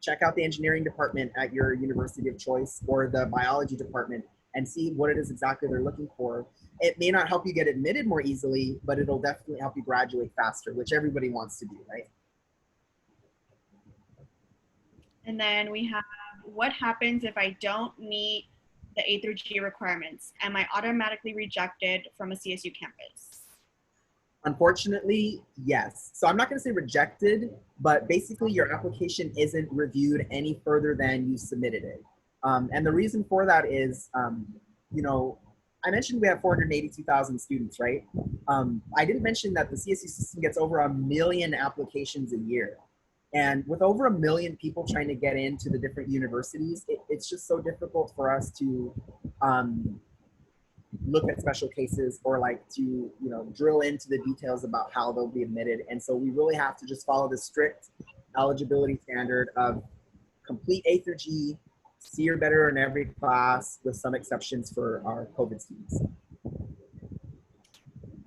Check out the engineering department at your university of choice or the biology department and see what it is exactly they're looking for. It may not help you get admitted more easily, but it'll definitely help you graduate faster, which everybody wants to do, right? And then we have, what happens if I don't meet the A through G requirements? Am I automatically rejected from a CSU campus? Unfortunately, yes. So I'm not going to say rejected, but basically your application isn't reviewed any further than you submitted it. And the reason for that is, you know, I mentioned we have 482,000 students, right? I didn't mention that the CSU system gets over 1 million applications a year. And with over 1 million people trying to get into the different universities, it's just so difficult for us to look at special cases or like to, you know, drill into the details about how they'll be admitted. And so we really have to just follow the strict eligibility standard of complete A through G, C or better in every class, with some exceptions for our COVID students.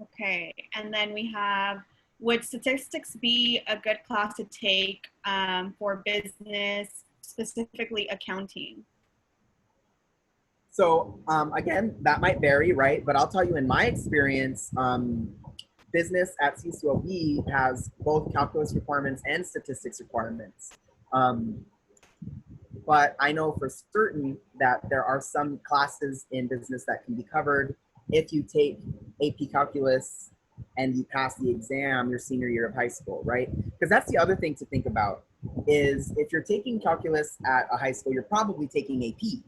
Okay, and then we have, would statistics be a good class to take for business, specifically accounting? So again, that might vary, right? But I'll tell you, in my experience, business at CSULB has both calculus requirements and statistics requirements. But I know for certain that there are some classes in business that can be covered if you take AP Calculus and you pass the exam your senior year of high school, right? Because that's the other thing to think about is if you're taking calculus at a high school, you're probably taking AP.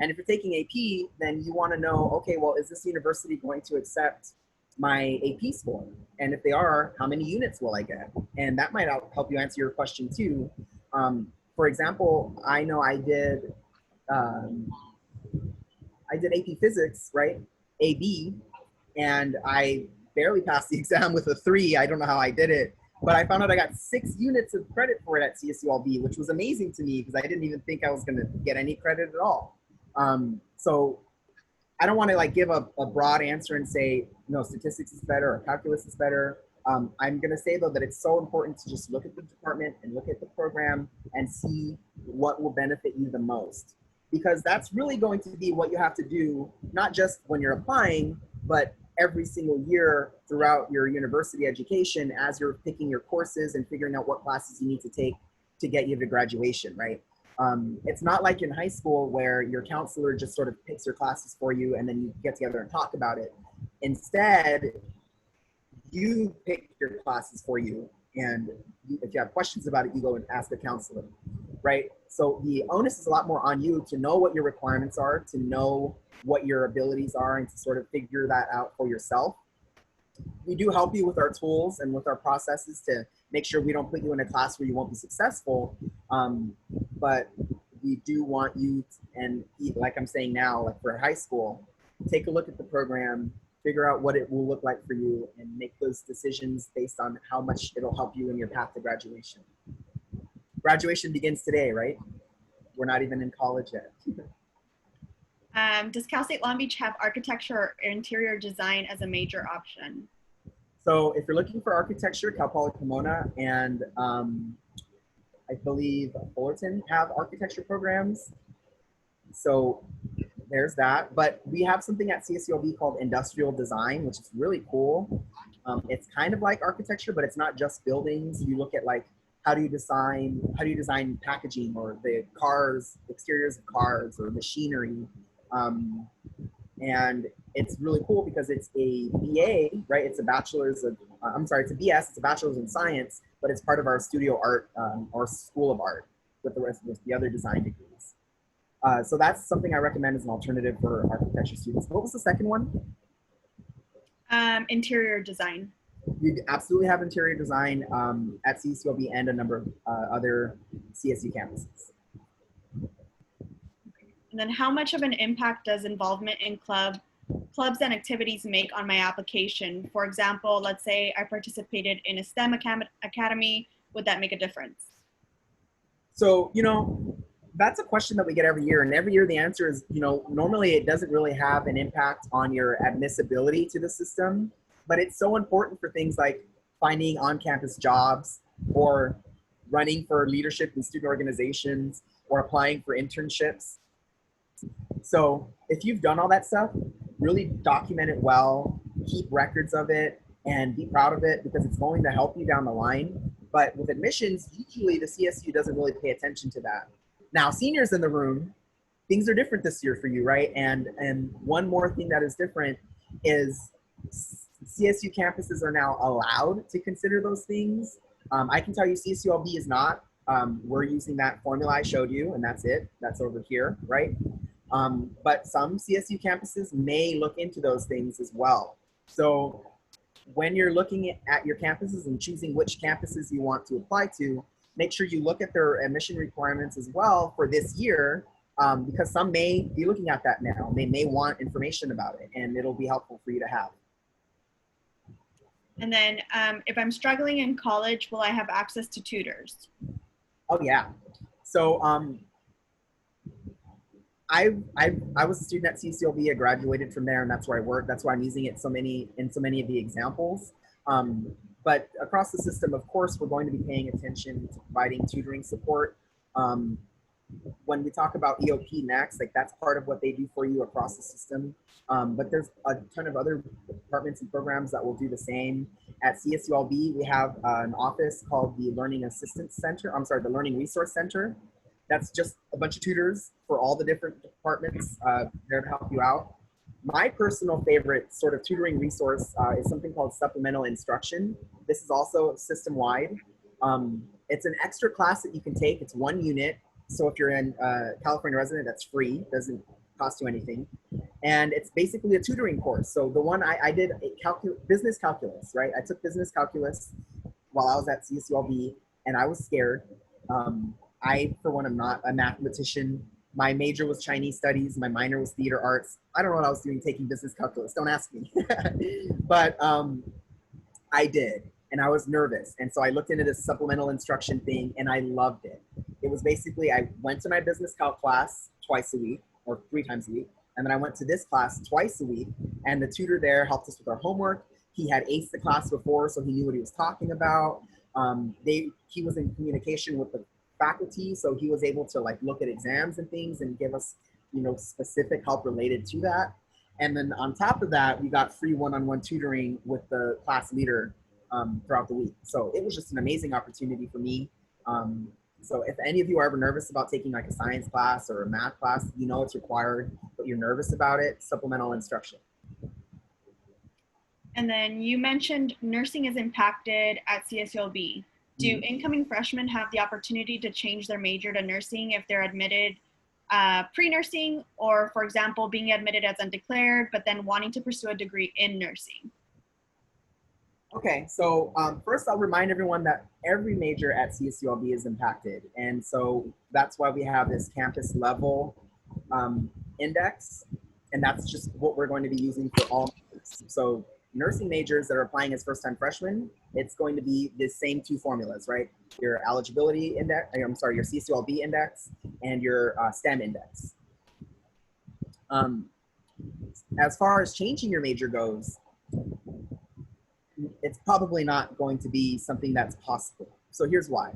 And if you're taking AP, then you want to know, okay, well, is this university going to accept my AP score? And if they are, how many units will I get? And that might help you answer your question too. For example, I know I did AP Physics, right? AB, and I barely passed the exam with a 3. I don't know how I did it, but I found out I got 6 units of credit for it at CSULB, which was amazing to me because I didn't even think I was going to get any credit at all. So I don't want to like give a broad answer and say, no, statistics is better or calculus is better. I'm going to say though that it's so important to just look at the department and look at the program and see what will benefit you the most, because that's really going to be what you have to do, not just when you're applying, but every single year throughout your university education as you're picking your courses and figuring out what classes you need to take to get you to graduation, right? It's not like in high school where your counselor just sort of picks your classes for you and then you get together and talk about it. Instead, you pick your classes for you, and if you have questions about it, you go and ask the counselor, right? So the onus is a lot more on you to know what your requirements are, to know what your abilities are, and to sort of figure that out for yourself. We do help you with our tools and with our processes to make sure we don't put you in a class where you won't be successful. But we do want you, and like I'm saying now, like for high school, take a look at the program, figure out what it will look like for you, and make those decisions based on how much it'll help you in your path to graduation. Graduation begins today, right? We're not even in college yet. Does Cal State Long Beach have architecture or interior design as a major option? So if you're looking for architecture, Cal Poly Pomona and I believe Fullerton have architecture programs. So there's that. But we have something at CSULB called industrial design, which is really cool. It's kind of like architecture, but it's not just buildings. You look at like, how do you design packaging or the cars, exteriors of cars or machinery. And it's really cool because it's a BA, right? It's a bachelor's of, it's a BS, it's a bachelor's in science, but it's part of our studio art or school of art with the rest of the other design degrees. So that's something I recommend as an alternative for architecture students. What was the second one? Interior design. We absolutely have interior design at CSULB and a number of other CSU campuses. And then how much of an impact does involvement in clubs and activities make on my application? For example, let's say I participated in a STEM academy, would that make a difference? So, you know, That's a question that we get every year, and every year the answer is, you know, normally it doesn't really have an impact on your admissibility to the system, but it's so important for things like finding on-campus jobs or running for leadership in student organizations or applying for internships. So if you've done all that stuff, really document it well, keep records of it, and be proud of it because it's going to help you down the line. But with admissions, usually the CSU doesn't really pay attention to that. Now, seniors in the room, things are different this year for you, right? And one more thing that is different is CSU campuses are now allowed to consider those things. I can tell you CSULB is not. We're using that formula I showed you, and that's it. That's over here, right? But some CSU campuses may look into those things as well. So when you're looking at your campuses and choosing which campuses you want to apply to, make sure you look at their admission requirements as well for this year, because some may be looking at that now. They may want information about it, and it'll be helpful for you to have. And then if I'm struggling in college, will I have access to tutors? Oh yeah. So I was a student at CCLB. I graduated from there, and that's where I work. That's why I'm using it in so many of the examples. But across the system, of course, we're going to be paying attention to providing tutoring support. When we talk about EOP next, like that's part of what they do for you across the system. But there's a ton of other departments and programs that will do the same. At CSULB, we have an office called the Learning Assistance Center. I'm sorry, the Learning Resource Center. That's just a bunch of tutors for all the different departments there to help you out. My personal favorite sort of tutoring resource is something called supplemental instruction. This is also system-wide. It's an extra class that you can take. It's 1 unit. So if you're in California resident, that's free, doesn't cost you anything. And it's basically a tutoring course. So the one I did, business calculus, right? I took business calculus while I was at CSULB, and I was scared. I, for one, am not a mathematician. My major was Chinese studies. My minor was theater arts. I don't know what I was doing taking business calculus. Don't ask me. But I did, and I was nervous. And so I looked into this supplemental instruction thing, and I loved it. It was basically, I went to my business calc class twice a week, or 3 times a week. And then I went to this class twice a week, and the tutor there helped us with our homework. He had aced the class before, so he knew what he was talking about. He was in communication with the faculty, so he was able to like look at exams and things and give us, you know, specific help related to that. And then on top of that, we got free one-on-one tutoring with the class leader throughout the week. So it was just an amazing opportunity for me. So if any of you are ever nervous about taking like a science class or a math class, you know it's required, but you're nervous about it, supplemental instruction. And then you mentioned nursing is impacted at CSULB. Do incoming freshmen have the opportunity to change their major to nursing if they're admitted pre-nursing, or for example, being admitted as undeclared, but then wanting to pursue a degree in nursing? Okay, so first I'll remind everyone that every major at CSULB is impacted. And so that's why we have this campus level index. And that's just what we're going to be using for all majors. So nursing majors that are applying as first-time freshmen, it's going to be the same 2 formulas, right? Your eligibility index, I'm sorry, your CSULB index and your STEM index. As far as changing your major goes, it's probably not going to be something that's possible. So here's why.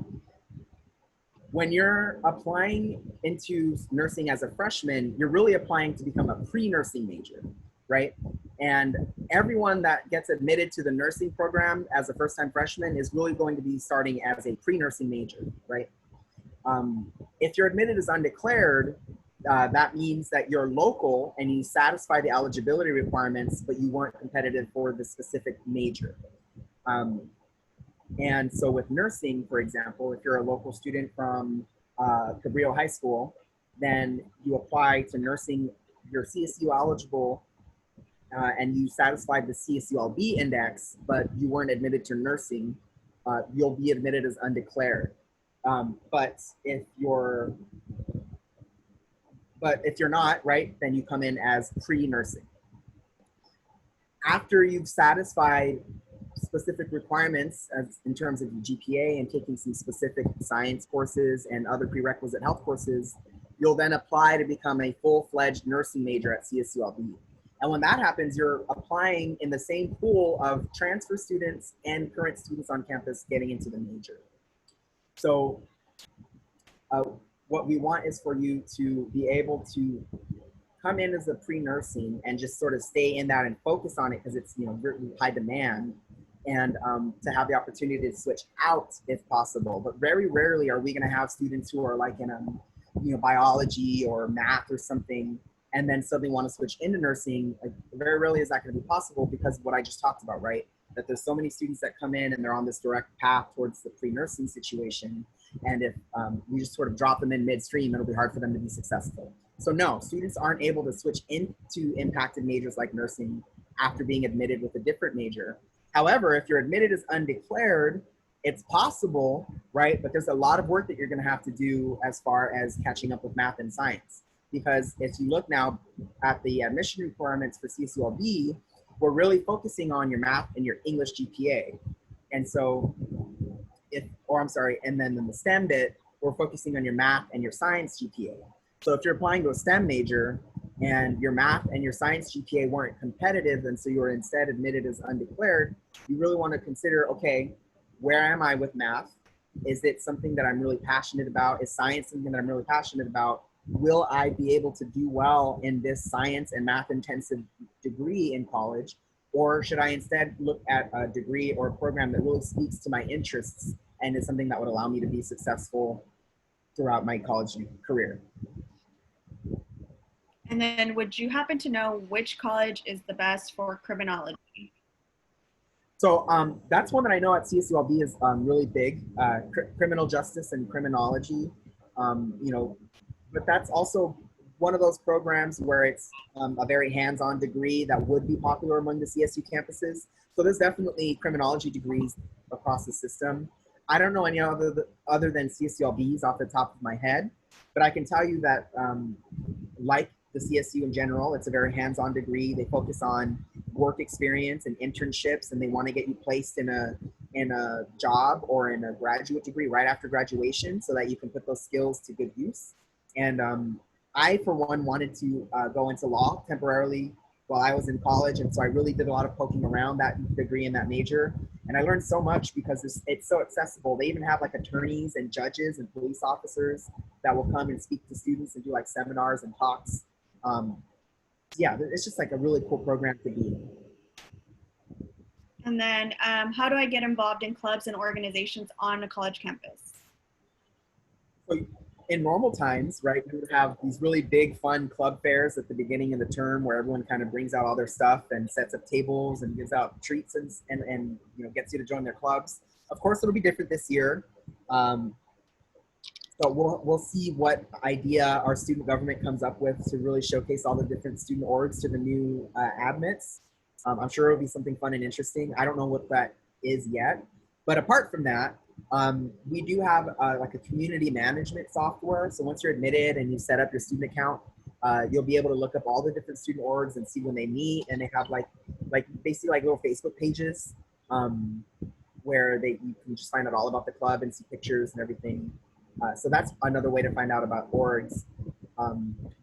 When you're applying into nursing as a freshman, you're really applying to become a pre-nursing major, right? And everyone that gets admitted to the nursing program as a first-time freshman is really going to be starting as a pre-nursing major, right? If you're admitted as undeclared, that means that you're local and you satisfy the eligibility requirements, but you weren't competitive for the specific major. And so with nursing, for example, if you're a local student from Cabrillo High School, then you apply to nursing, you're CSU eligible, and you satisfied the CSULB index, but you weren't admitted to nursing, you'll be admitted as undeclared. But if you're not, right, then you come in as pre-nursing. After you've satisfied specific requirements as in terms of your GPA and taking some specific science courses and other prerequisite health courses, you'll then apply to become a full-fledged nursing major at CSULB. And when that happens, you're applying in the same pool of transfer students and current students on campus getting into the major. So what we want is for you to be able to come in as a pre-nursing and just sort of stay in that and focus on it because it's, you know, really high demand, and to have the opportunity to switch out if possible. But very rarely are we going to have students who are like in you know, biology or math or something and then suddenly want to switch into nursing. Like, very rarely is that going to be possible because of what I just talked about, right? That there's so many students that come in and they're on this direct path towards the pre-nursing situation. And if we just sort of drop them in midstream, it'll be hard for them to be successful. So no, students aren't able to switch into impacted majors like nursing after being admitted with a different major. However, if you're admitted as undeclared, it's possible, right? But there's a lot of work that you're going to have to do as far as catching up with math and science. Because if you look now at the admission requirements for CSULB, we're really focusing on your math and your English GPA. And so and then in the STEM bit, we're focusing on your math and your science GPA. So if you're applying to a STEM major and your math and your science GPA weren't competitive, and so you were instead admitted as undeclared, you really want to consider, okay, where am I with math? Is it something that I'm really passionate about? Is science something that I'm really passionate about? Will I be able to do well in this science and math intensive degree in college? Or should I instead look at a degree or a program that really speaks to my interests and is something that would allow me to be successful throughout my college career? And then would you happen to know which college is the best for criminology? So that's one that I know at CSULB is really big, criminal justice and criminology, you know, but that's also one of those programs where it's a very hands-on degree that would be popular among the CSU campuses. So there's definitely criminology degrees across the system. I don't know any other than CSULBs off the top of my head, but I can tell you that like the CSU in general, it's a very hands-on degree. They focus on work experience and internships, and they want to get you placed in a job or in a graduate degree right after graduation so that you can put those skills to good use. And I, for one, wanted to go into law temporarily while I was in college. And so I really did a lot of poking around that degree and that major. And I learned so much because it's so accessible. They even have like attorneys and judges and police officers that will come and speak to students and do like seminars and talks. Yeah, it's just like a really cool program to be in. And then how do I get involved in clubs and organizations on a college campus? So in normal times, right, we would have these really big fun club fairs at the beginning of the term where everyone kind of brings out all their stuff and sets up tables and gives out treats and you know, gets you to join their clubs. Of course, it'll be different this year. So we'll see what idea our student government comes up with to really showcase all the different student orgs to the new admits. I'm sure it'll be something fun and interesting. I don't know what that is yet. But apart from that, we do have like a community management software. So once you're admitted and you set up your student account, you'll be able to look up all the different student orgs and see when they meet. And they have like basically like little Facebook pages where you can just find out all about the club and see pictures and everything. So that's another way to find out about orgs.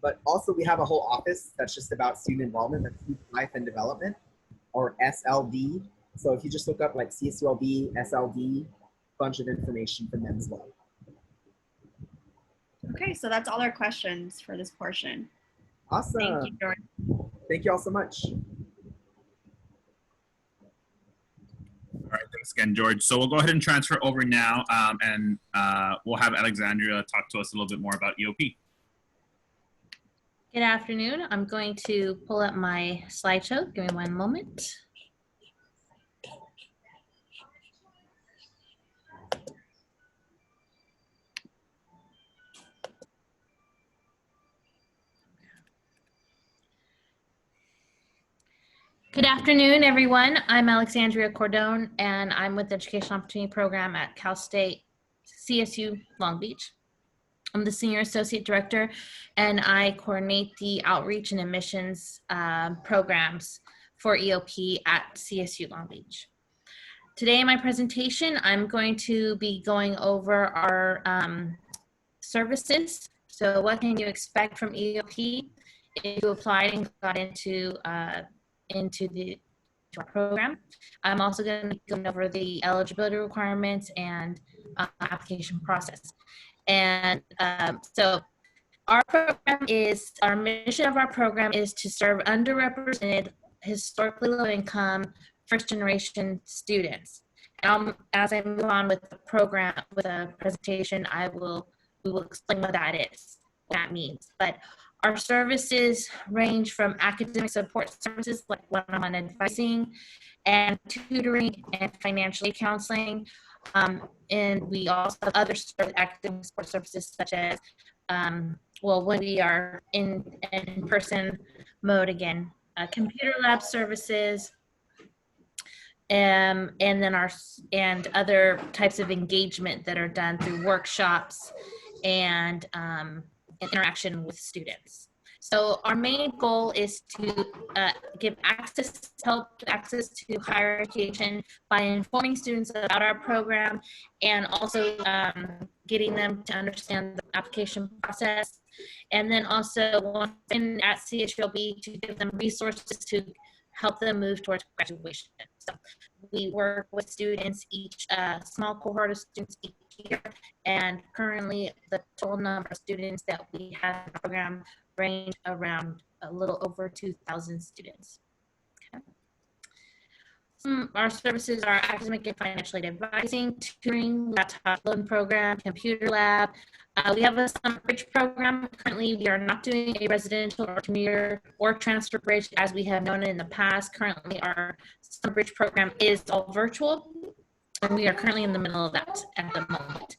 But also we have a whole office that's just about student involvement, that's Student Life and Development, or SLD. So if you just look up like CSULB, SLD, bunch of information from them as well. Okay, so that's all our questions for this portion. Awesome. Thank you, George. Thank you all so much. All right, thanks again, George. So we'll go ahead and transfer over now, and we'll have Alexandria talk to us a little bit more about EOP. Good afternoon. I'm going to pull up my slideshow. Give me one moment. Good afternoon, everyone. I'm Alexandria Cordone, and I'm with the Educational Opportunity Program at Cal State CSU Long Beach. I'm the Senior Associate Director, and I coordinate the outreach and admissions programs for EOP at CSU Long Beach. Today in my presentation, I'm going to be going over our services. So what can you expect from EOP if you applied and got into our program? I'm also going to be going over the eligibility requirements and application process. And so our mission of our program is to serve underrepresented, historically low income, first generation students. As I move on with the program, with a presentation, we will explain what that is, what that means. But our services range from academic support services like one-on-one advising and tutoring and financial aid counseling. And we also have other academic support services such as, when we are in person mode again, computer lab services, and then other types of engagement that are done through workshops and interaction with students. So our main goal is to give help access to higher education by informing students about our program and also getting them to understand the application process. And then also once at CSULB to give them resources to help them move towards graduation. So we work with students, each small cohort of students each year, and currently the total number of students that we have in the program range around a little over 2,000 students. Okay. Our services are academic and financial aid advising, tutoring, laptop loan program, computer lab. We have a summer bridge program. Currently, we are not doing a residential or commuter or transfer bridge as we have known in the past. Currently, our summer bridge program is all virtual, and we are currently in the middle of that at the moment.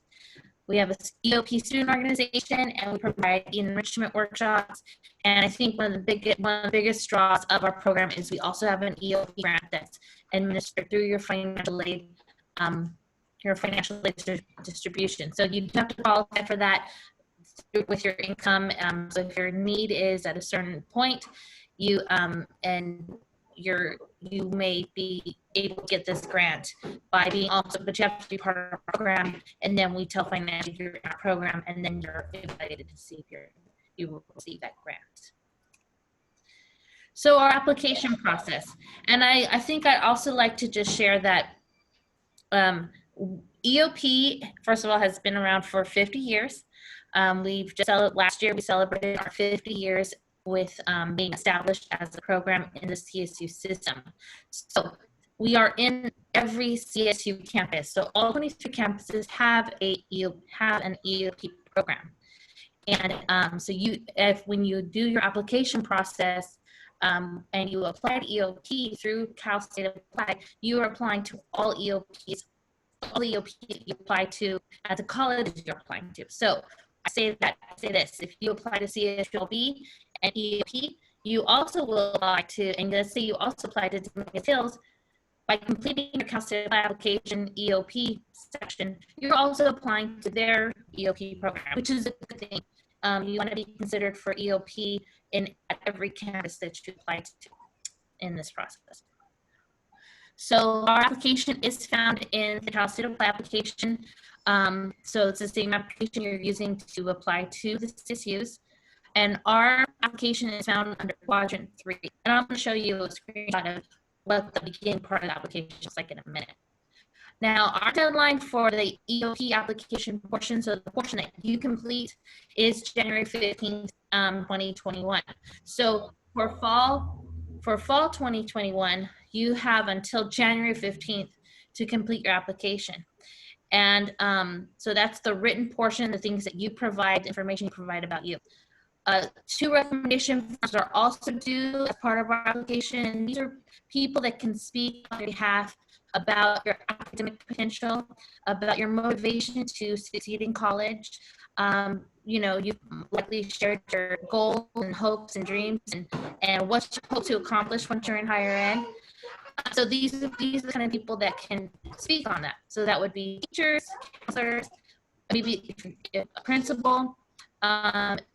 We have a EOP student organization, and we provide enrichment workshops. And I think one of the biggest draws of our program is we also have an EOP grant that's administered through your financial aid distribution. So you have to qualify for that with your income. So if your need is at a certain point, you may be able to get this grant by being but you have to be part of our program, and then we tell financially you're in our program, and then you're invited to see if you will receive that grant. So our application process, and I think I'd also like to just share that EOP, first of all, has been around for 50 years. Last year we celebrated our 50 years with being established as a program in the CSU system. So we are in every CSU campus. So all 23 campuses have an EOP program. And so when you do your application process and you apply to EOP through Cal State Apply, you are applying to all EOPs, all EOP you apply to at the colleges you're applying to. So I say this, if you apply to CSULB and EOP, you also will apply to, and let's say you also apply to Dominican Hills, by completing your Cal State application EOP section, you're also applying to their EOP program, which is a good thing. You want to be considered for EOP at every campus that you apply to in this process. So our application is found in the Cal State Apply application. So it's the same application you're using to apply to the CSUs. And our application is found under quadrant 3. And I'm going to show you a screenshot of what the beginning part of the application looks like in a minute. Now, our deadline for the EOP application portion, so the portion that you complete, is January 15th, 2021. So for fall 2021, you have until January 15th to complete your application. And so that's the written portion, the things that you provide, information you provide about you. 2 recommendation forms are also due as part of our application. And these are people that can speak on your behalf about your academic potential, about your motivation to succeed in college. You've likely shared your goals and hopes and dreams and what you hope to accomplish once you're in higher ed. So these are the kind of people that can speak on that. So that would be teachers, counselors, maybe a principal.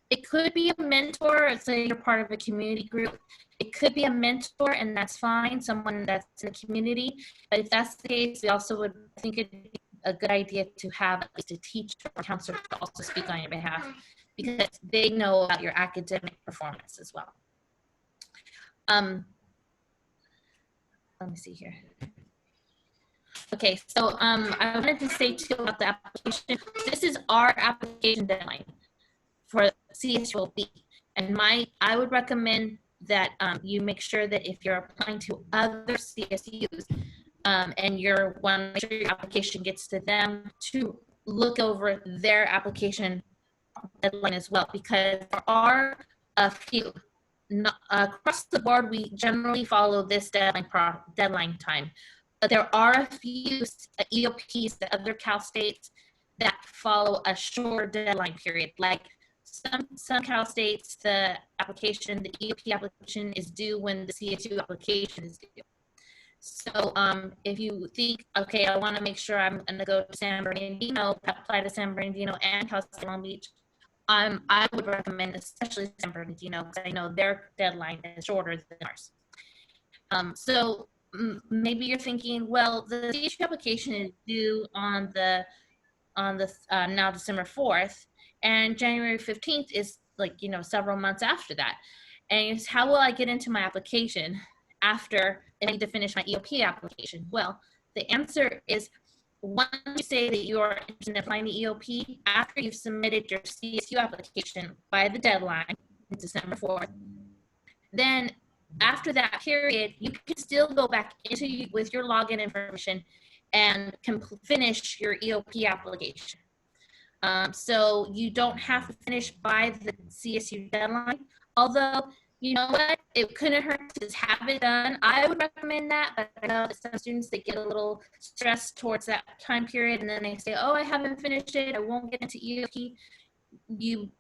It could be a mentor, say you're part of a community group. It could be a mentor, and that's fine, someone that's in the community. But if that's the case, we also would think it'd be a good idea to have at least a teacher or counselor to also speak on your behalf because they know about your academic performance as well. Let me see here. Okay, so I wanted to say too about the application. This is our application deadline for CSUOP, and I would recommend that you make sure that if you're applying to other CSUs and you want to make sure your application gets to them, to look over their application deadline as well, because there are a few. Across the board, we generally follow this deadline time. But there are a few EOPs, the other Cal States, that follow a shorter deadline period. Like some Cal States, the EOP application is due when the CSU application is due. So if you think, okay, I want to make sure I'm going to go to San Bernardino, apply to San Bernardino and Cal State Long Beach, I would recommend especially San Bernardino, because I know their deadline is shorter than ours. So maybe you're thinking, well, the CSU application is due on the now December 4th, and January 15th is like, you know, several months after that. And it's, how will I get into my application after I need to finish my EOP application? Well, the answer is, once you say that you are interested in applying to EOP, after you've submitted your CSU application by the deadline, December 4th, then after that period, you can still go back into with your login information and finish your EOP application. So you don't have to finish by the CSU deadline, although, you know what, it couldn't hurt to just have it done. I would recommend that, but I know that some students, they get a little stressed towards that time period, and then they say, oh, I haven't finished it, I won't get into EOP.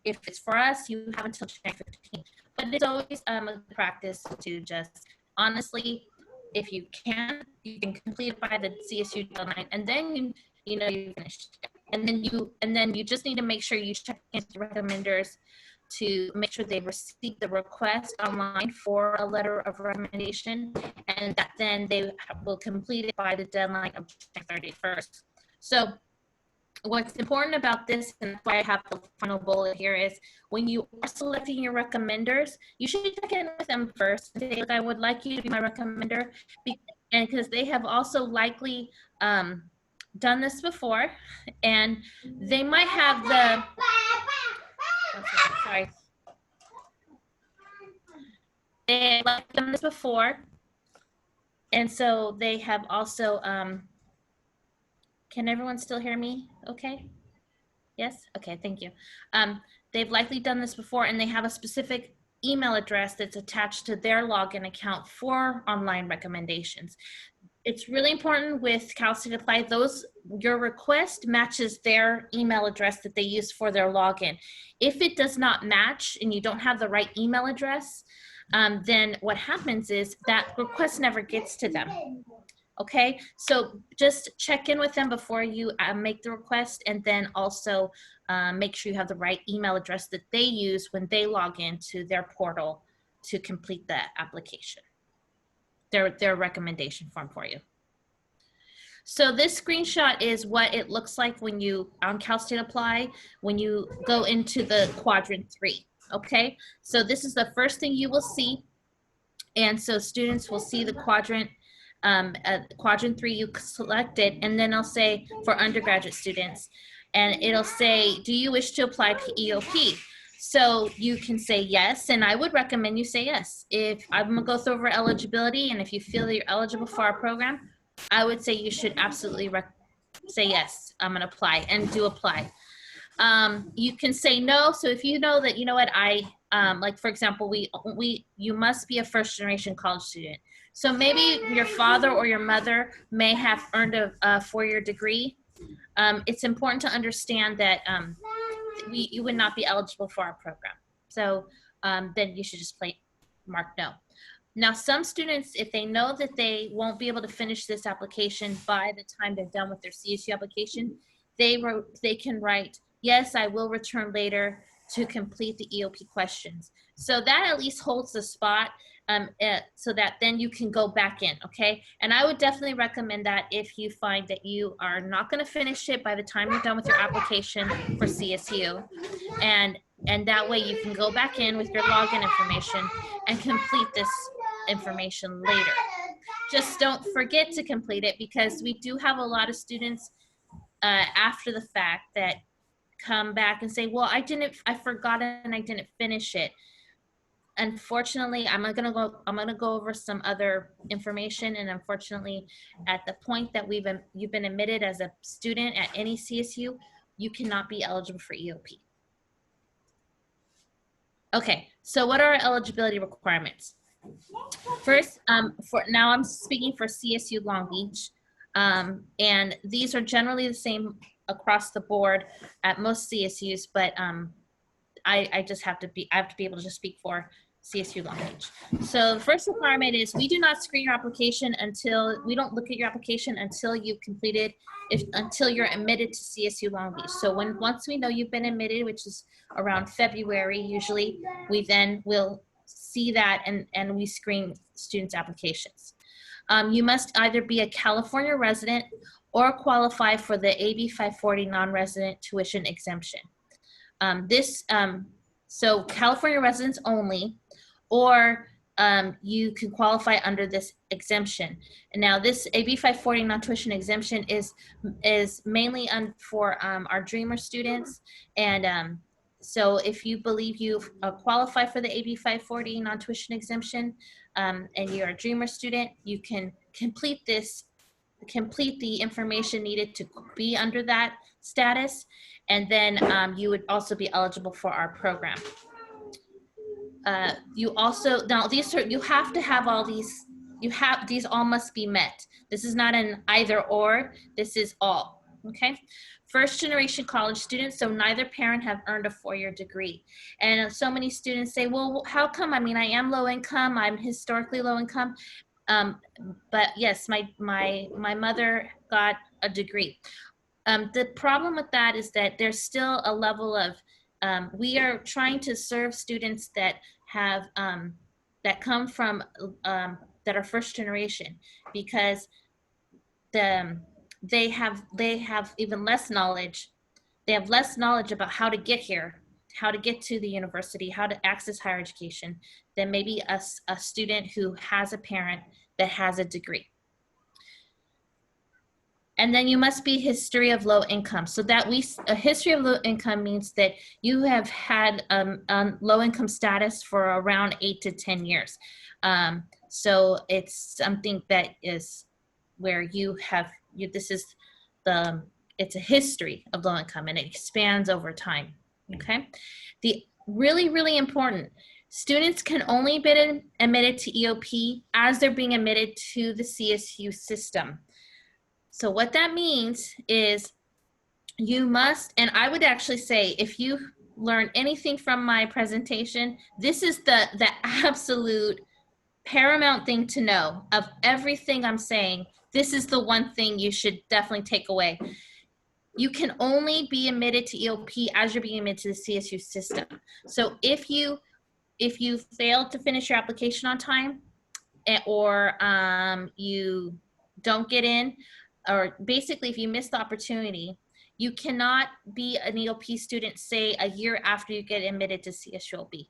If it's for us, you have until January 15th. But it's always a practice to just, honestly, if you can complete it by the CSU deadline, and then you know you finished. And then you just need to make sure you check into recommenders to make sure they receive the request online for a letter of recommendation, and that then they will complete it by the deadline of January 31st. So what's important about this, and that's why I have the final bullet here, is when you are selecting your recommenders, you should check in with them first and say, look, I would like you to be my recommender, and because they have also likely done this before, and they might have the, sorry, they have done this before, and so they have also, can everyone still hear me okay? Yes? Okay, thank you. They've likely done this before, and they have a specific email address that's attached to their login account for online recommendations. It's really important with Cal State Apply, your request matches their email address that they use for their login. If it does not match and you don't have the right email address, then what happens is that request never gets to them. Okay, so just check in with them before you make the request, and then also make sure you have the right email address that they use when they log into their portal to complete the application, their recommendation form for you. So this screenshot is what it looks like when you, on Cal State Apply, when you go into the quadrant 3, okay? So this is the first thing you will see, and so students will see the quadrant 3 you selected, and then I'll say for undergraduate students, and it'll say, do you wish to apply to EOP? So you can say yes, and I would recommend you say yes. If I'm gonna go over eligibility, and if you feel that you're eligible for our program, I would say you should absolutely say yes, I'm gonna apply, and do apply. You can say no, so if you know that, you know what, like for example, you must be a first generation college student. So maybe your father or your mother may have earned a 4-year degree. It's important to understand that you would not be eligible for our program. So then you should just mark no. Now, some students, if they know that they won't be able to finish this application by the time they're done with their CSU application, they can write, yes, I will return later to complete the EOP questions. So that at least holds the spot so that then you can go back in, okay? And I would definitely recommend that if you find that you are not gonna finish it by the time you're done with your application for CSU, and And that way you can go back in with your login information and complete this information later. Just don't forget to complete it, because we do have a lot of students after the fact that come back and say, well, I forgot it and I didn't finish it. Unfortunately, I'm gonna go over some other information, and unfortunately, at the point that you've been admitted as a student at any CSU, you cannot be eligible for EOP. Okay, so what are our eligibility requirements? First, for now I'm speaking for CSU Long Beach, and these are generally the same across the board at most CSUs, but I have to be able to just speak for CSU Long Beach. So the first requirement is we do not screen your application we don't look at your application until you've completed, until you're admitted to CSU Long Beach. So once we know you've been admitted, which is around February usually, we then will see that and we screen students' applications. You must either be a California resident or qualify for the AB 540 non-resident tuition exemption. So California residents only, or you can qualify under this exemption. And now this AB 540 non-tuition exemption is mainly for our Dreamer students. And so if you believe you qualify for the AB 540 non-tuition exemption and you're a Dreamer student, you can complete the information needed to be under that status, and then you would also be eligible for our program. You also, now you have to have all these, these all must be met. This is not an either or, this is all, okay? First generation college students, so neither parent have earned a 4-year degree. And so many students say, well, how come? I mean, I am low income, I'm historically low income. But yes, my mother got a degree. The problem with that is that there's still a level of, we are trying to serve students that have, that come from, that are first generation, because they have even less knowledge. They have less knowledge about how to get here, how to get to the university, how to access higher education than maybe a student who has a parent that has a degree. And then you must be history of low income. So that a history of low income means that you have had low income status for around 8 to 10 years. So it's something that is where it's a history of low income, and it expands over time, okay? The really, really important, students can only be admitted to EOP as they're being admitted to the CSU system. So what that means is you must, and I would actually say if you learn anything from my presentation, this is the absolute paramount thing to know of everything I'm saying. This is the one thing you should definitely take away. You can only be admitted to EOP as you're being admitted to the CSU system. So if you fail to finish your application on time, or you don't get in, or basically if you miss the opportunity, you cannot be an EOP student, say, a year after you get admitted to CSULB.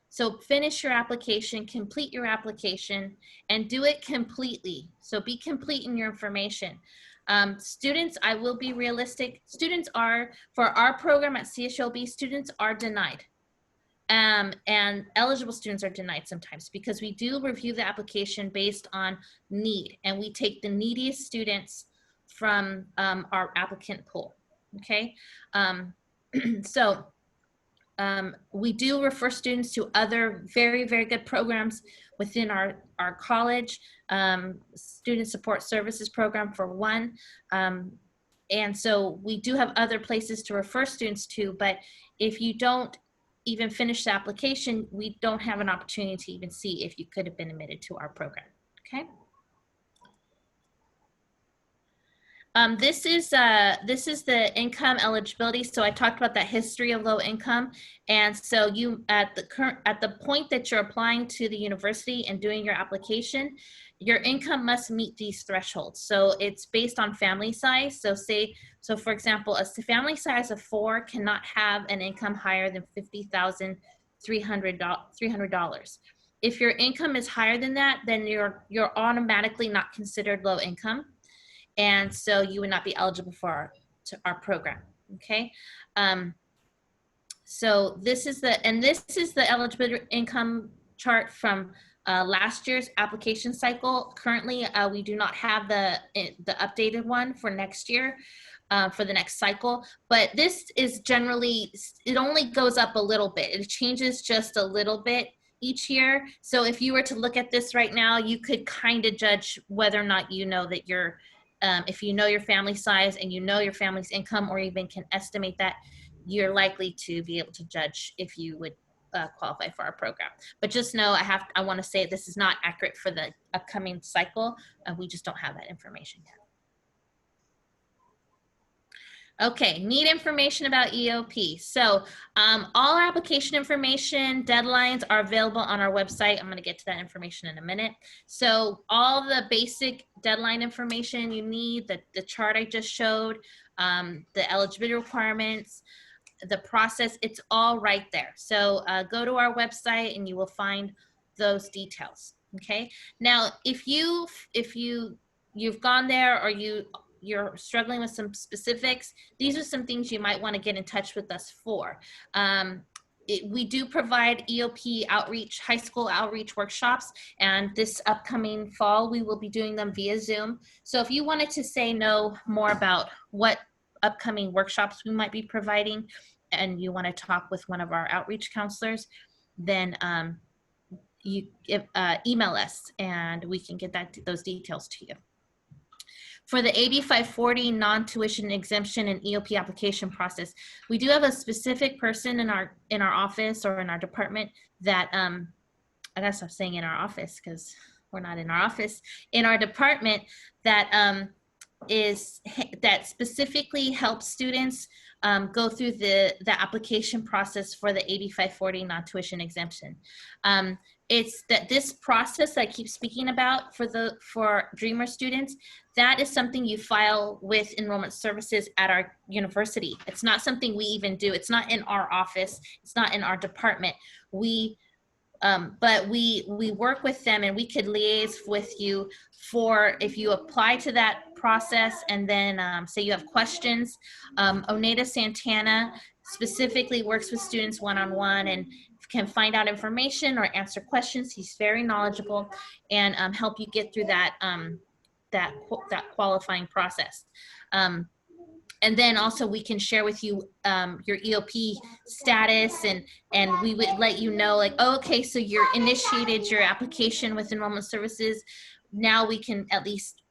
So finish your application, complete your application, and do it completely. So be complete in your information. Students, I will be realistic, students are, for our program at CSULB, students are denied. And eligible students are denied sometimes, because we do review the application based on need, and we take the neediest students from our applicant pool, okay? We do refer students to other very, very good programs within our college, Student Support Services Program for one. And so we do have other places to refer students to, but if you don't even finish the application, we don't have an opportunity to even see if you could have been admitted to our program, okay? This is the income eligibility. So I talked about that history of low income, and so you at the point that you're applying to the university and doing your application, your income must meet these thresholds. So it's based on family size. So for example, a family size of 4 cannot have an income higher than $50,300. If your income is higher than that, then you're automatically not considered low income. And so you would not be eligible for our program, okay? So this is the eligibility income chart from last year's application cycle. Currently, we do not have the updated one for next year, for the next cycle, but this is generally, it only goes up a little bit. It changes just a little bit each year. So if you were to look at this right now, you could kind of judge whether or not you know that you're, if you know your family size and you know your family's income, or even can estimate that, you're likely to be able to judge if you would qualify for our program. But just know, I want to say this is not accurate for the upcoming cycle. We just don't have that information yet. Okay, need information about EOP. So all our application information, deadlines are available on our website. I'm going to get to that information in a minute. So all the basic deadline information you need, the chart I just showed, the eligibility requirements, the process, it's all right there. So go to our website and you will find those details. Okay. Now, if you've gone there, or you're struggling with some specifics, these are some things you might want to get in touch with us for. We do provide EOP outreach, high school outreach workshops, and this upcoming fall, we will be doing them via Zoom. So if you wanted to know more about what upcoming workshops we might be providing, and you want to talk with one of our outreach counselors, then you email us and we can get those details to you. For the AB 540 non-tuition exemption and EOP application process, we do have a specific person in our office or in our department that, I gotta stop saying in our office because we're not in our office, in our department that that specifically helps students go through the application process for the AB 540 non-tuition exemption. It's that this process that I keep speaking about for Dreamer students, that is something you file with enrollment services at our university. It's not something we even do. It's not in our office. It's not in our department. But we work with them, and we could liaise with you for if you apply to that process and then say you have questions. Oneida Santana specifically works with students one-on-one and can find out information or answer questions. He's very knowledgeable and help you get through that qualifying process. And then also we can share with you your EOP status, and we would let you know, like, oh, okay, so you're initiated your application with enrollment services. Now we can at least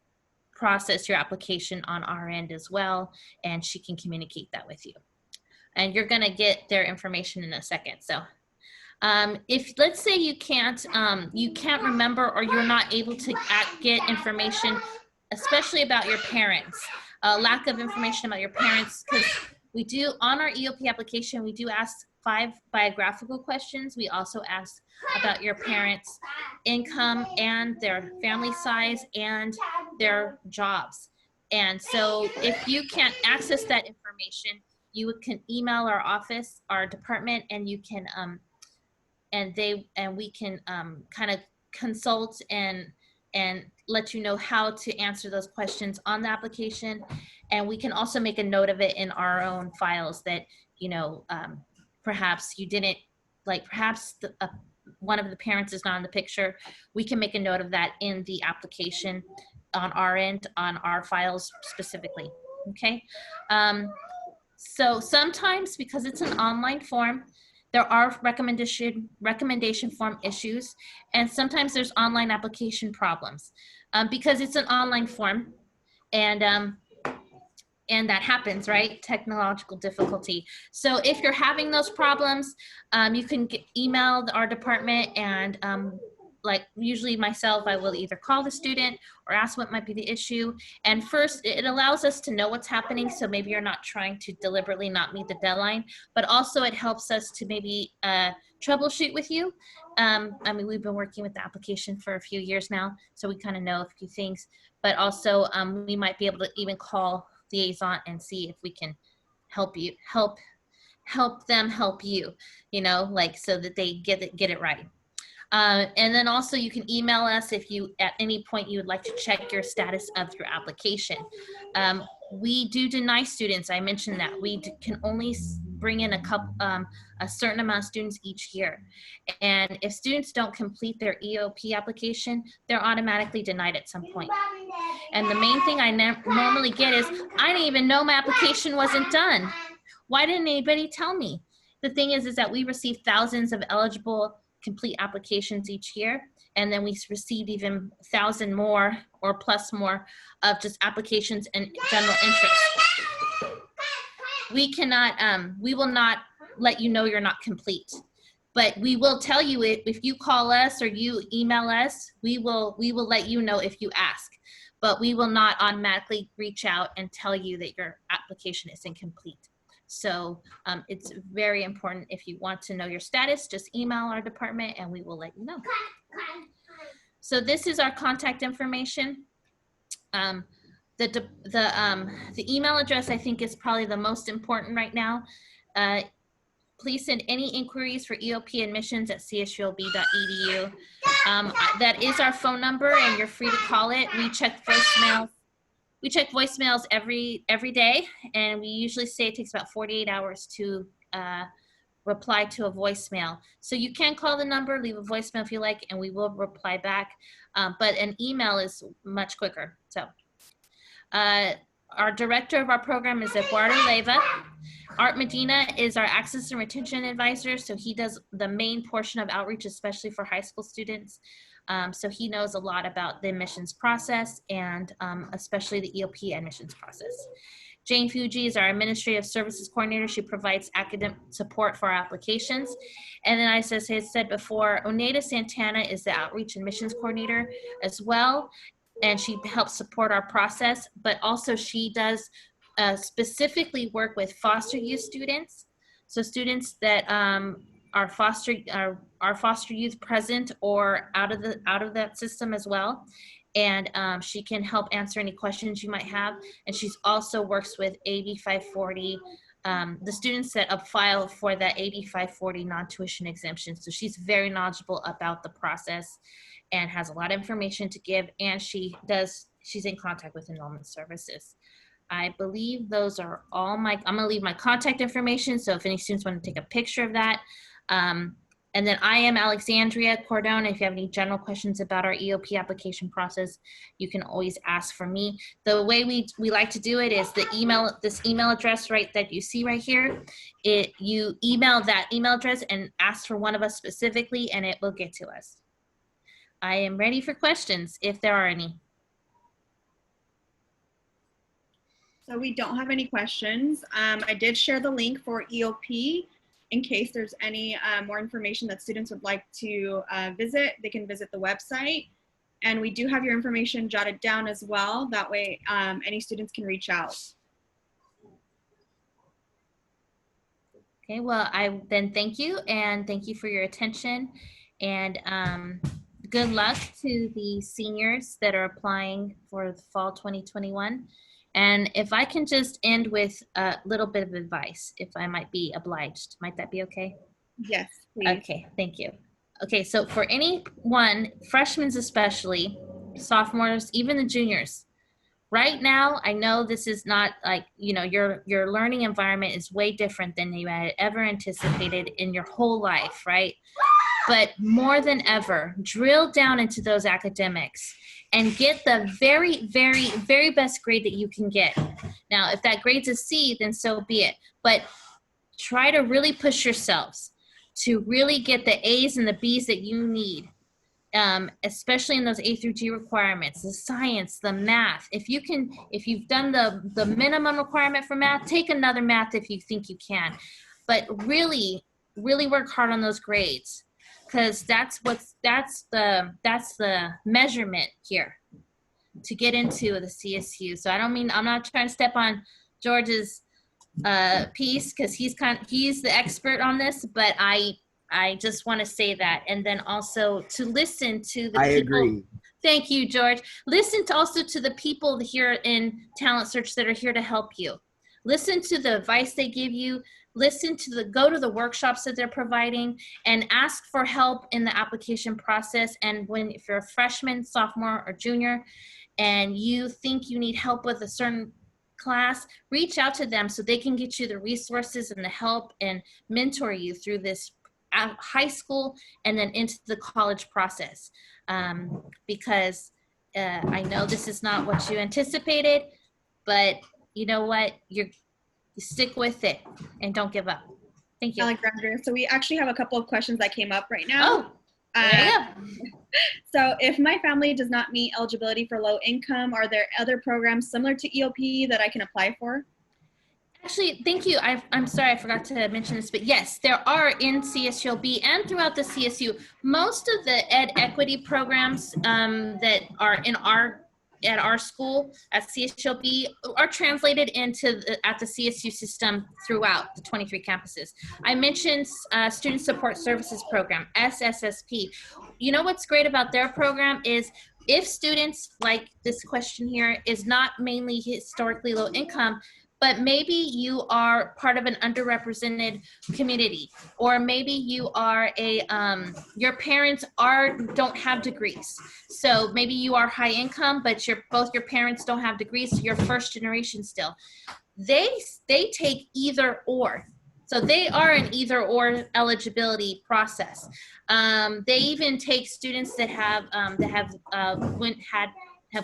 process your application on our end as well, and she can communicate that with you. And you're gonna get their information in a second. So if, let's say you can't remember, or you're not able to get information, especially about your parents, lack of information about your parents, because we do, on our EOP application, we do ask 5 biographical questions. We also ask about your parents' income and their family size and their jobs. And so if you can't access that information, you can email our office, our department, and you can, we can kind of consult and let you know how to answer those questions on the application. And we can also make a note of it in our own files that, perhaps you didn't, like perhaps one of the parents is not in the picture. We can make a note of that in the application on our end, on our files specifically, okay? So sometimes, because it's an online form, there are recommendation form issues, and sometimes there's online application problems because it's an online form, and that happens, right? Technological difficulty. So if you're having those problems, you can email our department, and like usually myself, I will either call the student or ask what might be the issue. And first, it allows us to know what's happening. So maybe you're not trying to deliberately not meet the deadline, but also it helps us to maybe troubleshoot with you. I mean, we've been working with the application for a few years now, so we kind of know a few things, but also we might be able to even call the liaison and see if we can help you, help them help you, you know, like so that they get it right. And then also you can email us if you at any point you would like to check your status of your application. We do deny students. I mentioned that we can only bring in a certain amount of students each year. And if students don't complete their EOP application, they're automatically denied at some point. And the main thing I normally get is, I didn't even know my application wasn't done. Why didn't anybody tell me? The thing is that we receive thousands of eligible complete applications each year, and then we receive even 1,000 more or plus more of just applications and general interest. We cannot, we will not let you know you're not complete, but we will tell you if you call us or you email us, we will let you know if you ask, but we will not automatically reach out and tell you that your application is incomplete. So it's very important. If you want to know your status, just email our department and we will let you know. So this is our contact information. The email address I think is probably the most important right now. Please send any inquiries for EOP admissions at csulb.edu. That is our phone number and you're free to call it. We check voicemails. We check voicemails every day, and we usually say it takes about 48 hours to reply to a voicemail. So you can call the number, leave a voicemail if you like, and we will reply back. But an email is much quicker. So our director of our program is Eduardo Leyva. Art Medina is our access and retention advisor. So he does the main portion of outreach, especially for high school students. So he knows a lot about the admissions process and especially the EOP admissions process. Jane Fuji is our administrative services coordinator. She provides academic support for our applications. And then as I said before, Oneida Santana is the outreach admissions coordinator as well. And she helps support our process, but also she does specifically work with foster youth students. So students that are foster youth present or out of that system as well. And she can help answer any questions you might have. And she's also works with AB 540, the students that file for that AB 540 non-tuition exemption. So she's very knowledgeable about the process and has a lot of information to give. And she's in contact with enrollment services. I believe those are all I'm gonna leave my contact information. So if any students want to take a picture of that. And then I am Alexandria Cordone. If you have any general questions about our EOP application process, you can always ask for me. The way we like to do it is this email address that you see right here. You email that email address and ask for one of us specifically, and it will get to us. I am ready for questions if there are any. So we don't have any questions. I did share the link for EOP. In case there's any more information that students would like to visit, they can visit the website. And we do have your information jotted down as well. That way any students can reach out. Okay, well, I then thank you, and thank you for your attention. And good luck to the seniors that are applying for the fall 2021. And if I can just end with a little bit of advice, if I might be obliged, might that be okay? Yes, please. Okay, thank you. Okay, so for anyone, freshmen especially, sophomores, even the juniors, right now, I know this is not like, your learning environment is way different than you had ever anticipated in your whole life, right? But more than ever, drill down into those academics and get the very, very, very best grade that you can get. Now, if that grade's a C, then so be it. But try to really push yourselves to really get the A's and the B's that you need, especially in those A through G requirements, the science, the math. If you've done the minimum requirement for math, take another math if you think you can. But really, really work hard on those grades. because that's the measurement here to get into the CSU. So I'm not trying to step on George's piece, because he's the expert on this, but I just want to say that. And then also to listen to the people. I agree. Thank you, George. Listen also to the people here in Talent Search that are here to help you. Listen to the advice they give you. Go to the workshops that they're providing, and ask for help in the application process. And if you're a freshman, sophomore, or junior, and you think you need help with a certain class, reach out to them so they can get you the resources and the help and mentor you through this high school and then into the college process. Because I know this is not what you anticipated, but you know what? You stick with it and don't give up. Thank you. Alexandria, so we actually have a couple of questions that came up right now. Oh, so if my family does not meet eligibility for low income, are there other programs similar to EOP that I can apply for? Actually, thank you. I'm sorry, I forgot to mention this, but yes, there are in CSULB and throughout the CSU, most of the ed equity programs that are at our school at CSULB are translated into at the CSU system throughout the 23 campuses. I mentioned Student Support Services Program, SSSP. You know what's great about their program is if students, like this question here, is not mainly historically low income, but maybe you are part of an underrepresented community, or maybe you are your parents don't have degrees. So maybe you are high income, but both your parents don't have degrees, so you're first generation still. They take either or. So they are an either or eligibility process. They even take students that have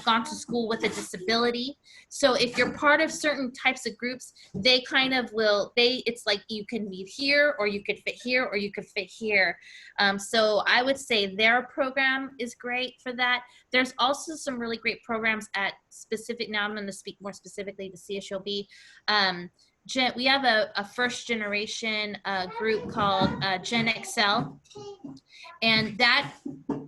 gone to school with a disability. So if you're part of certain types of groups, they kind of it's like you can be here, or you could fit here, or you could fit here. So I would say their program is great for that. There's also some really great programs at now I'm gonna speak more specifically to CSULB. We have a first generation group called Gen Excel, and that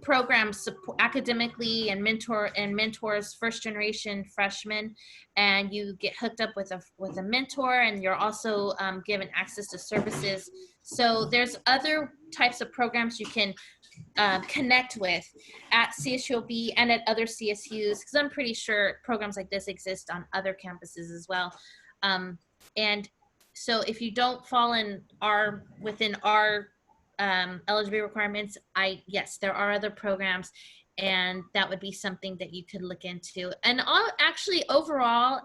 program academically and mentors first generation freshmen, and you get hooked up with a mentor, and you're also given access to services. So there's other types of programs you can connect with at CSULB and at other CSUs, because I'm pretty sure programs like this exist on other campuses as well. And so if you don't fall within our eligibility requirements, yes, there are other programs, and that would be something that you could look into. And actually overall,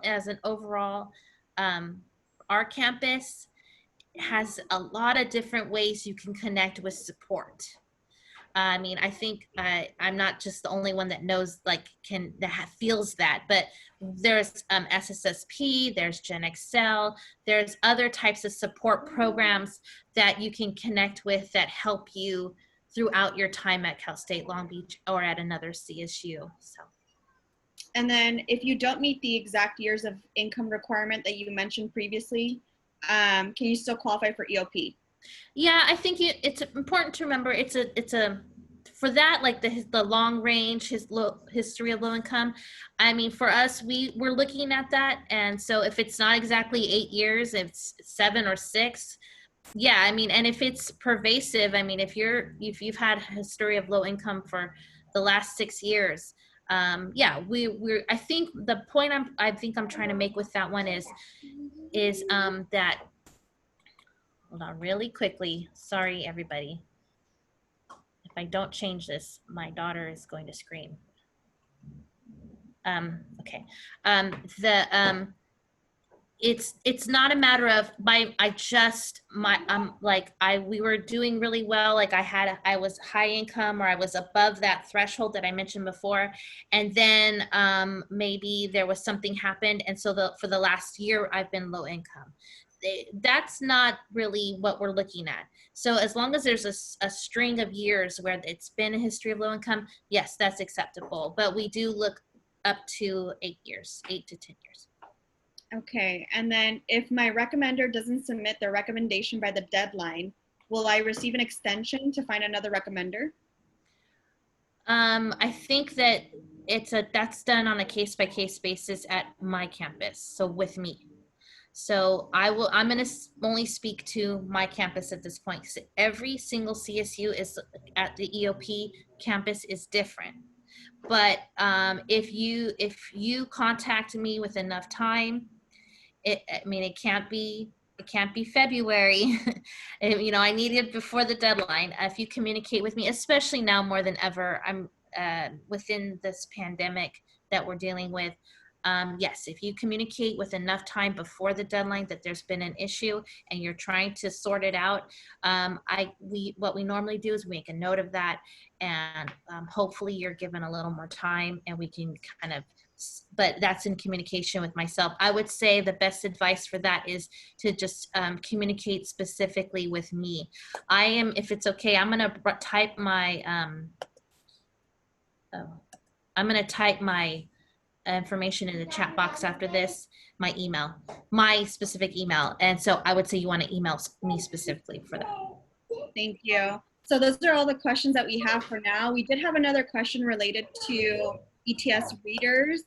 our campus has a lot of different ways you can connect with support. I mean, I think I'm not just the only one that knows, feels that, but there's SSSP, there's Gen Excel, there's other types of support programs that you can connect with that help you throughout your time at Cal State Long Beach or at another CSU. So. And then if you don't meet the exact years of income requirement that you mentioned previously, can you still qualify for EOP? Yeah, I think it's important to remember for that, like the long range, history of low income. I mean, for us, we're looking at that. And so if it's not exactly 8 years, if it's 7 or 6, yeah, I mean, and if it's pervasive, I mean, if you've had a history of low income for the last 6 years, yeah, I think the point I'm trying to make with that one is that, hold on really quickly. Sorry, everybody. If I don't change this, my daughter is going to scream. Okay. It's not a matter of we were doing really well. Like I was high income, or I was above that threshold that I mentioned before. And then maybe there was something happened. And so for the last year, I've been low income. That's not really what we're looking at. So as long as there's a string of years where it's been a history of low income, yes, that's acceptable. But we do look up to 8 to 10 years. Okay, and then if my recommender doesn't submit their recommendation by the deadline, Will I receive an extension to find another recommender? I think that that's done on a case-by-case basis at my campus, so with me. So I'm going to only speak to my campus at this point. So every single CSU is at the EOP campus is different. But if you contact me with enough time, it can't be February. I need it before the deadline. If you communicate with me, especially now more than ever, I'm within this pandemic that we're dealing with. Yes, if you communicate with enough time before the deadline that there's been an issue and you're trying to sort it out, what we normally do is make a note of that, and hopefully you're given a little more time and we can kind of, but that's in communication with myself. I would say the best advice for that is to just communicate specifically with me. If it's okay, I'm gonna type my information in the chat box after this, my specific email. And so I would say you want to email me specifically for that. Thank you. So those are all the questions that we have for now. We did have another question related to ETS readers.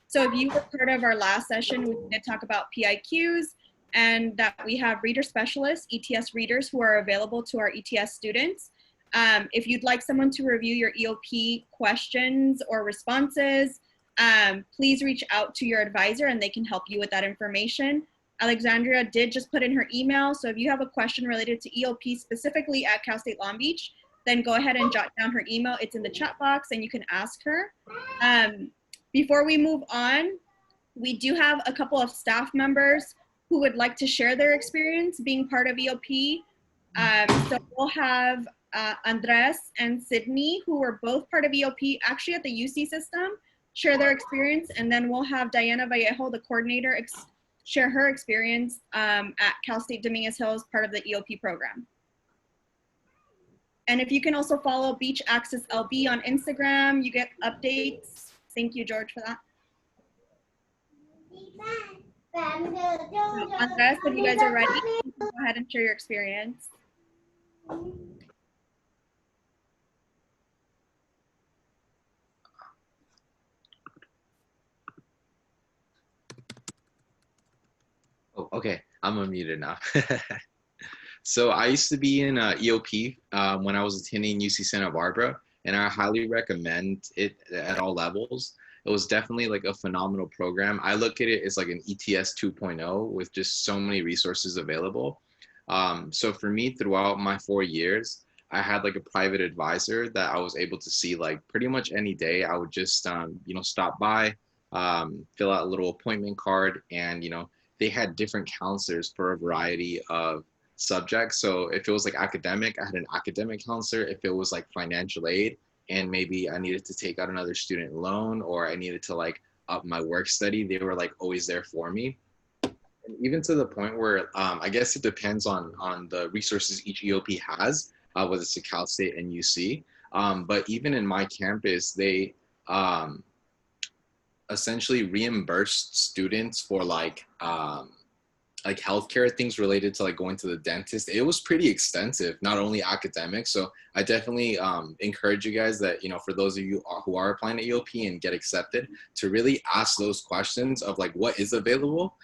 So if you were part of our last session, we did talk about PIQs and that we have reader specialists, ETS readers, who are available to our ETS students. If you'd like someone to review your EOP questions or responses, please reach out to your advisor and they can help you with that information. Alexandria did just put in her email, so if you have a question related to EOP specifically at Cal State Long Beach, then go ahead and jot down her email. It's in the chat box and you can ask her. Before we move on, we do have a couple of staff members who would like to share their experience being part of EOP. So we'll have Andres and Sydney, who were both part of EOP, actually at the UC system, share their experience, and then we'll have Diana Vallejo, the coordinator, share her experience at Cal State Dominguez Hills, part of the EOP program. And if you can also follow Beach Access LB on Instagram, you get updates. Thank you, George, for that. So, Andres, if you guys are ready, go ahead and share your experience. Oh, okay. I'm unmuted now. So I used to be in EOP when I was attending UC Santa Barbara, and I highly recommend it at all levels. It was definitely like a phenomenal program. I look at it as like an ETS 2.0 with just so many resources available. So for me, throughout my 4 years, I had like a private advisor that I was able to see like pretty much any day. I would just, stop by, fill out a little appointment card, and, they had different counselors for a variety of subjects. So if it was like academic, I had an academic counselor. If it was like financial aid, and maybe I needed to take out another student loan, or I needed to like up my work study, they were like always there for me. And even to the point where I guess it depends on the resources each EOP has, whether it's a Cal State and UC. But even in my campus, they essentially reimbursed students for like healthcare things related to like going to the dentist. It was pretty extensive, not only academic. So I definitely encourage you guys that, for those of you who are applying to EOP and get accepted, to really ask those questions of like what is available.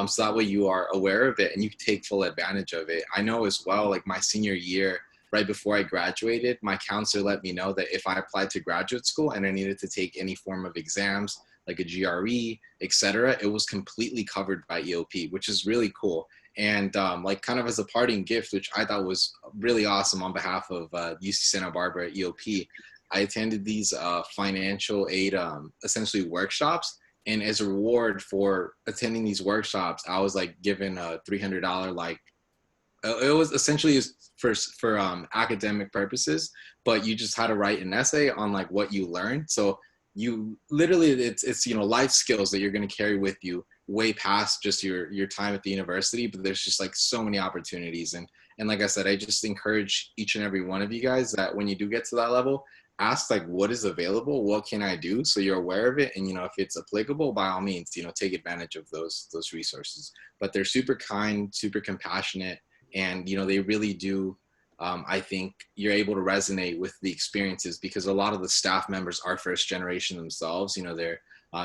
So that way you are aware of it and you take full advantage of it. I know as well, like my senior year, right before I graduated, my counselor let me know that if I applied to graduate school and I needed to take any form of exams, like a GRE, etc., it was completely covered by EOP, which is really cool. And like kind of as a parting gift, which I thought was really awesome on behalf of UC Santa Barbara EOP, I attended these financial aid essentially workshops. And as a reward for attending these workshops, I was like given a $300 like, it was essentially for academic purposes, but you just had to write an essay on like what you learned. So you literally, it's life skills that you're going to carry with you way past just your time at the university. But there's just like so many opportunities, and like I said, I just encourage each and every one of you guys that when you do get to that level, ask like what is available, what can I do, so you're aware of it, and if it's applicable, by all means take advantage of those resources. But they're super kind, super compassionate, And, you know, they really do, I think you're able to resonate with the experiences because a lot of the staff members are first generation themselves. You know, they're,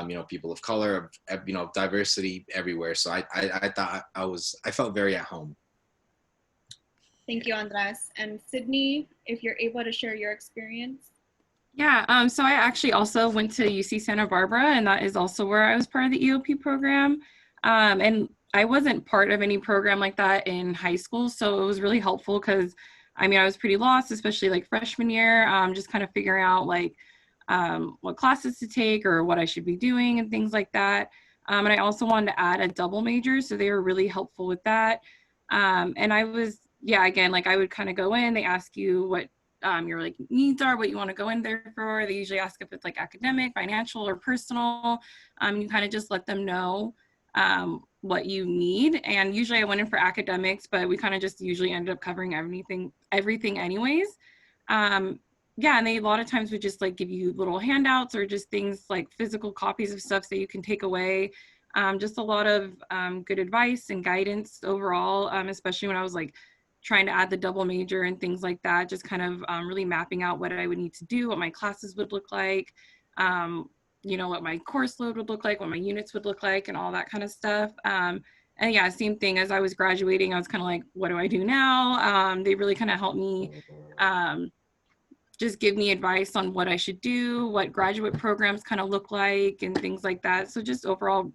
you know, people of color, you know, diversity everywhere. So I thought I felt very at home. Thank you, Andres. And Sydney, if you're able to share your experience. Yeah, so I actually also went to UC Santa Barbara, and that is also where I was part of the EOP program. And I wasn't part of any program like that in high school, so it was really helpful because, I mean, I was pretty lost, especially like freshman year, just kind of figuring out like what classes to take or what I should be doing and things like that. And I also wanted to add a double major, so they were really helpful with that. And I was, yeah, again, like I would kind of go in, they ask you what your like needs are, what you want to go in there for. They usually ask if it's like academic, financial, or personal. You kind of just let them know what you need. And usually I went in for academics, but we kind of just usually ended up covering everything anyways. Yeah, and they a lot of times would just like give you little handouts or just things like physical copies of stuff that you can take away. Just a lot of good advice and guidance overall, especially when I was like trying to add the double major and things like that, just kind of really mapping out what I would need to do, what my classes would look like, you know, what my course load would look like, what my units would look like, and all that kind of stuff. And yeah, same thing as I was graduating, I was kind of like, what do I do now? They really kind of helped me just give me advice on what I should do, what graduate programs kind of look like, and things like that. So just overall,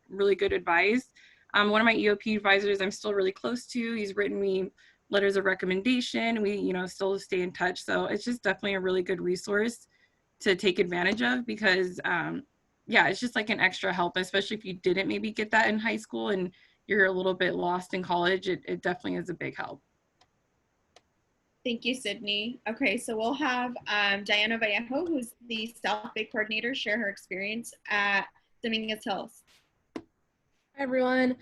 really good advice. One of my EOP advisors I'm still really close to, he's written me letters of recommendation. We, you know, still stay in touch. So it's just definitely a really good resource to take advantage of because, yeah, it's just like an extra help, especially if you didn't maybe get that in high school and you're a little bit lost in college. It definitely is a big help. Thank you, Sydney. Okay, so we'll have Diana Vallejo, who's the South Bay coordinator, share her experience at Dominguez Hills. Hi, everyone.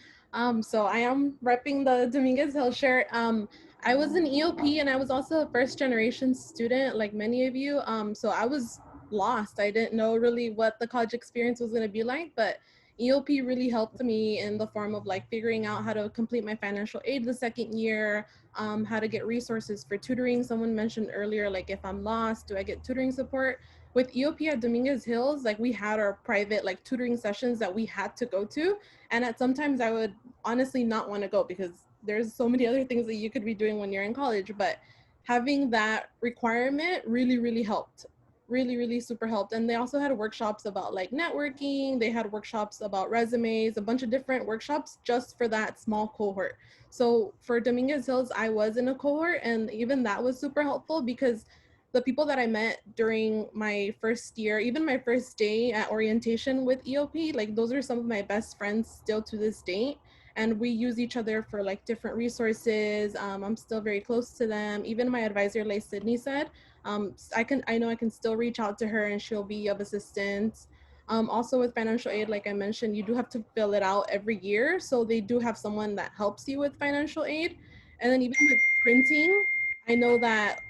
So I am repping the Dominguez Hill shirt. I was an EOP and I was also a first generation student like many of you. So I was lost. I didn't know really what the college experience was going to be like, but EOP really helped me in the form of like figuring out how to complete my financial aid the second year, how to get resources for tutoring. Someone mentioned earlier, like if I'm lost, do I get tutoring support? With EOP at Dominguez Hills, like we had our private like tutoring sessions that we had to go to. And at sometimes I would honestly not want to go because there's so many other things that you could be doing when you're in college, but having that requirement really, really helped. Really super helped. And they also had workshops about like networking. They had workshops about resumes, a bunch of different workshops just for that small cohort. So for Dominguez Hills, I was in a cohort, and even that was super helpful because the people that I met during my first year, even my first day at orientation with EOP, like those are some of my best friends still to this date. And we use each other for like different resources. I'm still very close to them. Even my advisor, like Sydney said, I know I can still reach out to her and she'll be of assistance. Also with financial aid, like I mentioned, you do have to fill it out every year. So they do have someone that helps you with financial aid. And then even with printing, I know that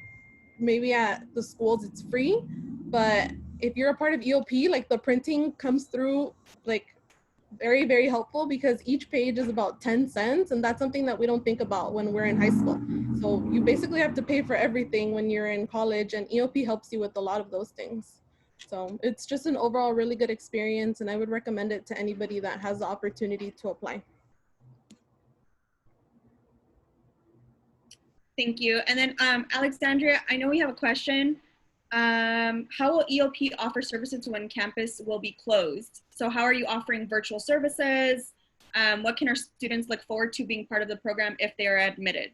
maybe at the schools it's free, but if you're a part of EOP, like the printing comes through like very helpful because each page is about 10 cents, and that's something that we don't think about when we're in high school. So you basically have to pay for everything when you're in college, and EOP helps you with a lot of those things. So it's just an overall really good experience, and I would recommend it to anybody that has the opportunity to apply. Thank you. And then Alexandria, I know we have a question. How will EOP offer services when campus will be closed? So how are you offering virtual services? What can our students look forward to being part of the program if they are admitted?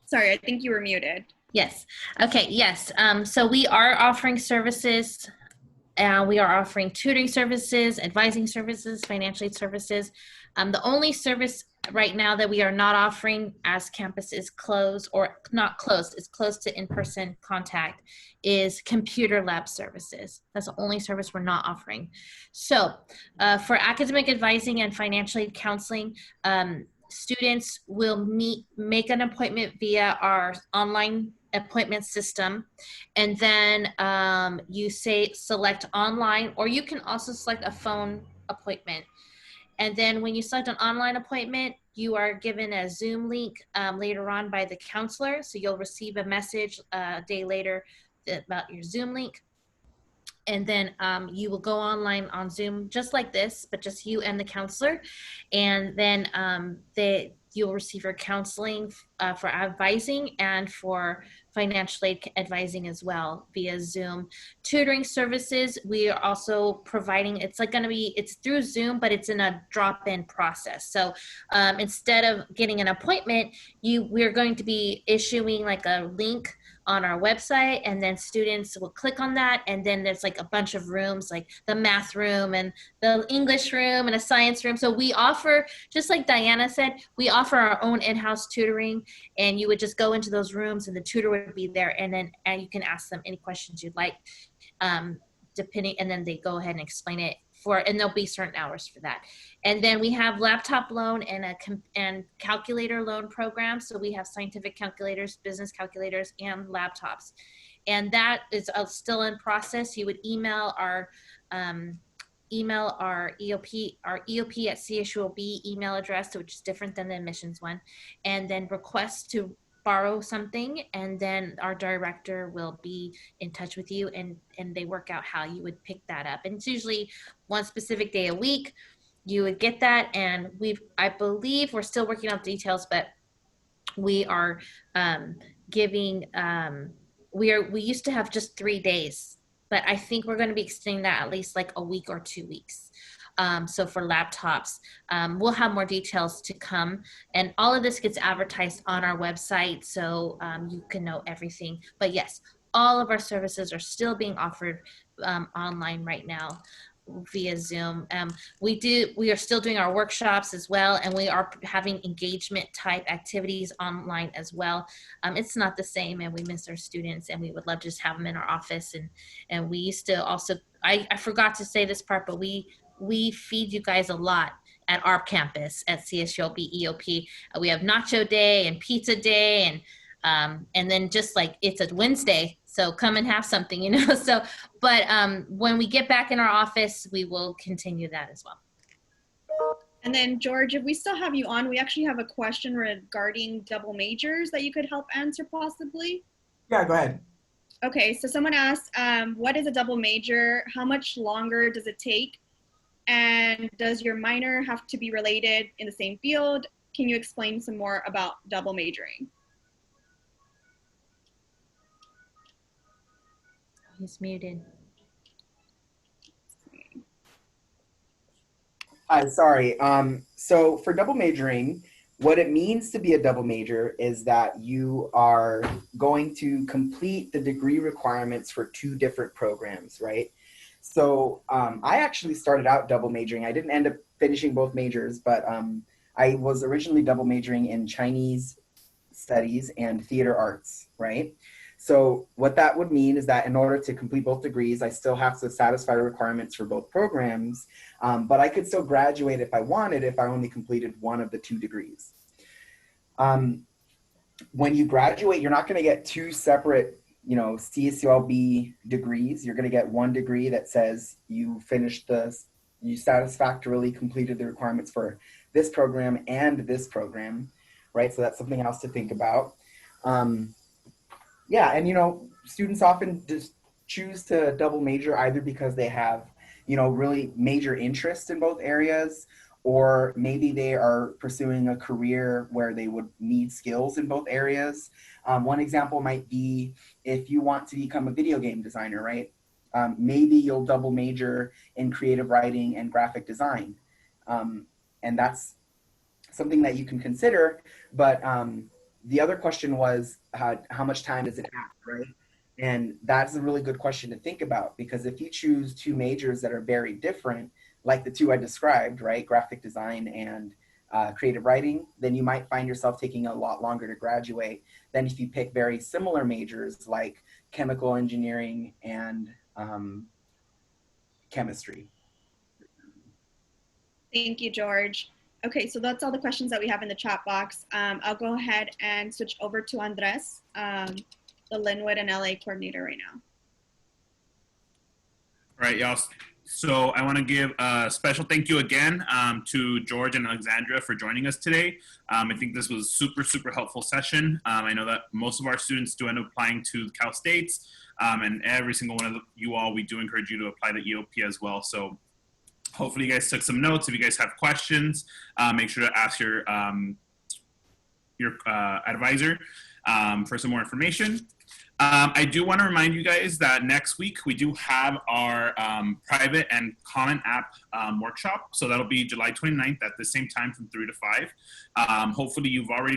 Sorry, I think you were muted. Yes. Okay. Yes. So we are offering services. We are offering tutoring services, advising services, financial aid services. The only service right now that we are not offering as campus is closed, or not closed, it's close to in-person contact, is computer lab services. That's the only service we're not offering. So for academic advising and financial aid counseling, students will make an appointment via our online appointment system, and then you select online, or you can also select a phone appointment. And then when you select an online appointment, you are given a Zoom link later on by the counselor. So you'll receive a message a day later about your Zoom link. And then you will go online on Zoom just like this, but just you and the counselor. And then you'll receive your counseling for advising and for financial aid advising as well via Zoom. Tutoring services, we are also providing, it's through Zoom, but it's in a drop-in process. So instead of getting an appointment, we're going to be issuing like a link on our website, and then students will click on that, and then there's like a bunch of rooms, like the math room and the English room and a science room. So we offer, just like Diana said, we offer our own in-house tutoring, and you would just go into those rooms and the tutor would be there, and you can ask them any questions you'd like, depending, and then they go ahead and explain it and there'll be certain hours for that. And then we have laptop loan and calculator loan programs. So we have scientific calculators, business calculators, and laptops. And that is still in process. You would email our EOP at CSUOB email address, which is different than the admissions one, and then request to borrow something, and then our director will be in touch with you, and they work out how you would pick that up. And it's usually one specific day a week you would get that. And I believe we're still working out details, but we are giving we used to have just 3 days, but I think we're going to be extending that at least like a week or 2 weeks. So for laptops, we'll have more details to come, and all of this gets advertised on our website, so you can know everything. But yes, all of our services are still being offered online right now via Zoom. We are still doing our workshops as well, and we are having engagement type activities online as well. It's not the same, and we miss our students, and we would love to just have them in our office. And we used to also, I forgot to say this part, but we feed you guys a lot at our campus at CSUOB EOP. We have nacho day and pizza day, and then just like it's a Wednesday, so come and have something, you know. So, but when we get back in our office, we will continue that as well. And then George, if we still have you on, we actually have a question regarding double majors that you could help answer possibly. Yeah, go ahead. Okay, so someone asked, what is a double major? How much longer does it take? And does your minor have to be related in the same field? Can you explain some more about double majoring? He's muted. Hi, sorry. So for double majoring, what it means to be a double major is that you are going to complete the degree requirements for 2 different programs, right? So I actually started out double majoring. I didn't end up finishing both majors, but I was originally double majoring in Chinese studies and theater arts, right? So what that would mean is that in order to complete both degrees, I still have to satisfy the requirements for both programs, but I could still graduate if I wanted, if I only completed one of the 2 degrees. When you graduate, you're not going to get 2 separate, you know, CSULB degrees. You're going to get 1 degree that says you finished you satisfactorily completed the requirements for this program and this program, right? So that's something else to think about. Yeah, and you know, students often just choose to double major either because they have, you know, really major interest in both areas, or maybe they are pursuing a career where they would need skills in both areas. One example might be if you want to become a video game designer, right? Maybe you'll double major in creative writing and graphic design. And that's something that you can consider, but the other question was how much time does it have, right? And that's a really good question to think about, because if you choose 2 majors that are very different, like the 2 I described, right, graphic design and creative writing, then you might find yourself taking a lot longer to graduate than if you pick very similar majors like chemical engineering and chemistry. Thank you, George. Okay, so that's all the questions that we have in the chat box. I'll go ahead and switch over to Andres, the Linwood and LA coordinator right now. All right, y'all. So I want to give a special thank you again to George and Alexandra for joining us today. I think this was super helpful session. I know that most of our students do end up applying to Cal States, and every single one of you all, we do encourage you to apply to EOP as well. So hopefully you guys took some notes. If you guys have questions, make sure to ask your advisor for some more information. I do want to remind you guys that next week we do have our private and common app workshop. So that'll be July 29th at the same time from 3 to 5. Hopefully you've already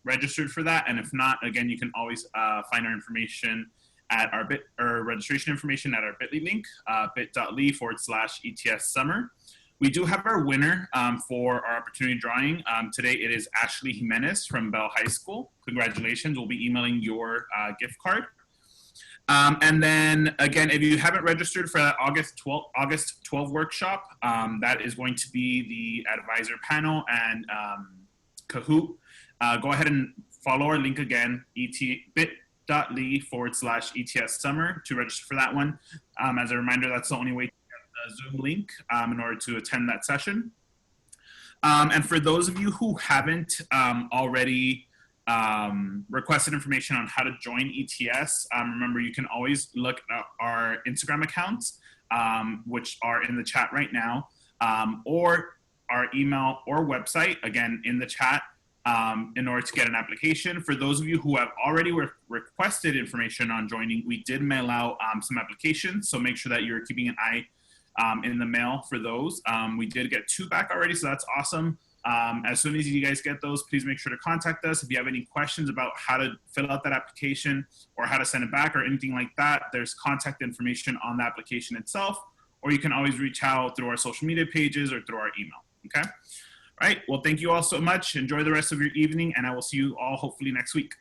registered for that. And if not, again, you can always find our information at our registration information at our bit.ly link, bit.ly/ETS summer. We do have our winner for our opportunity drawing. Today it is Ashley Jimenez from Bell High School. Congratulations, we'll be emailing your gift card. And then again, if you haven't registered for that August 12 workshop, that is going to be the advisor panel and Kahoot. Go ahead and follow our link again, bit.ly/ETS summer to register for that one. As a reminder, that's the only way Zoom link in order to attend that session. And for those of you who haven't already requested information on how to join ETS, remember you can always look at our Instagram accounts, which are in the chat right now, or our email or website, again, in the chat, in order to get an application. For those of you who have already requested information on joining, we did mail out some applications, so make sure that you're keeping an eye in the mail for those. We did get 2 back already, so that's awesome. As soon as you guys get those, please make sure to contact us. If you have any questions about how to fill out that application or how to send it back or anything like that, there's contact information on the application itself, or you can always reach out through our social media pages or through our email, okay? All right, well, thank you all so much. Enjoy the rest of your evening, and I will see you all hopefully next week.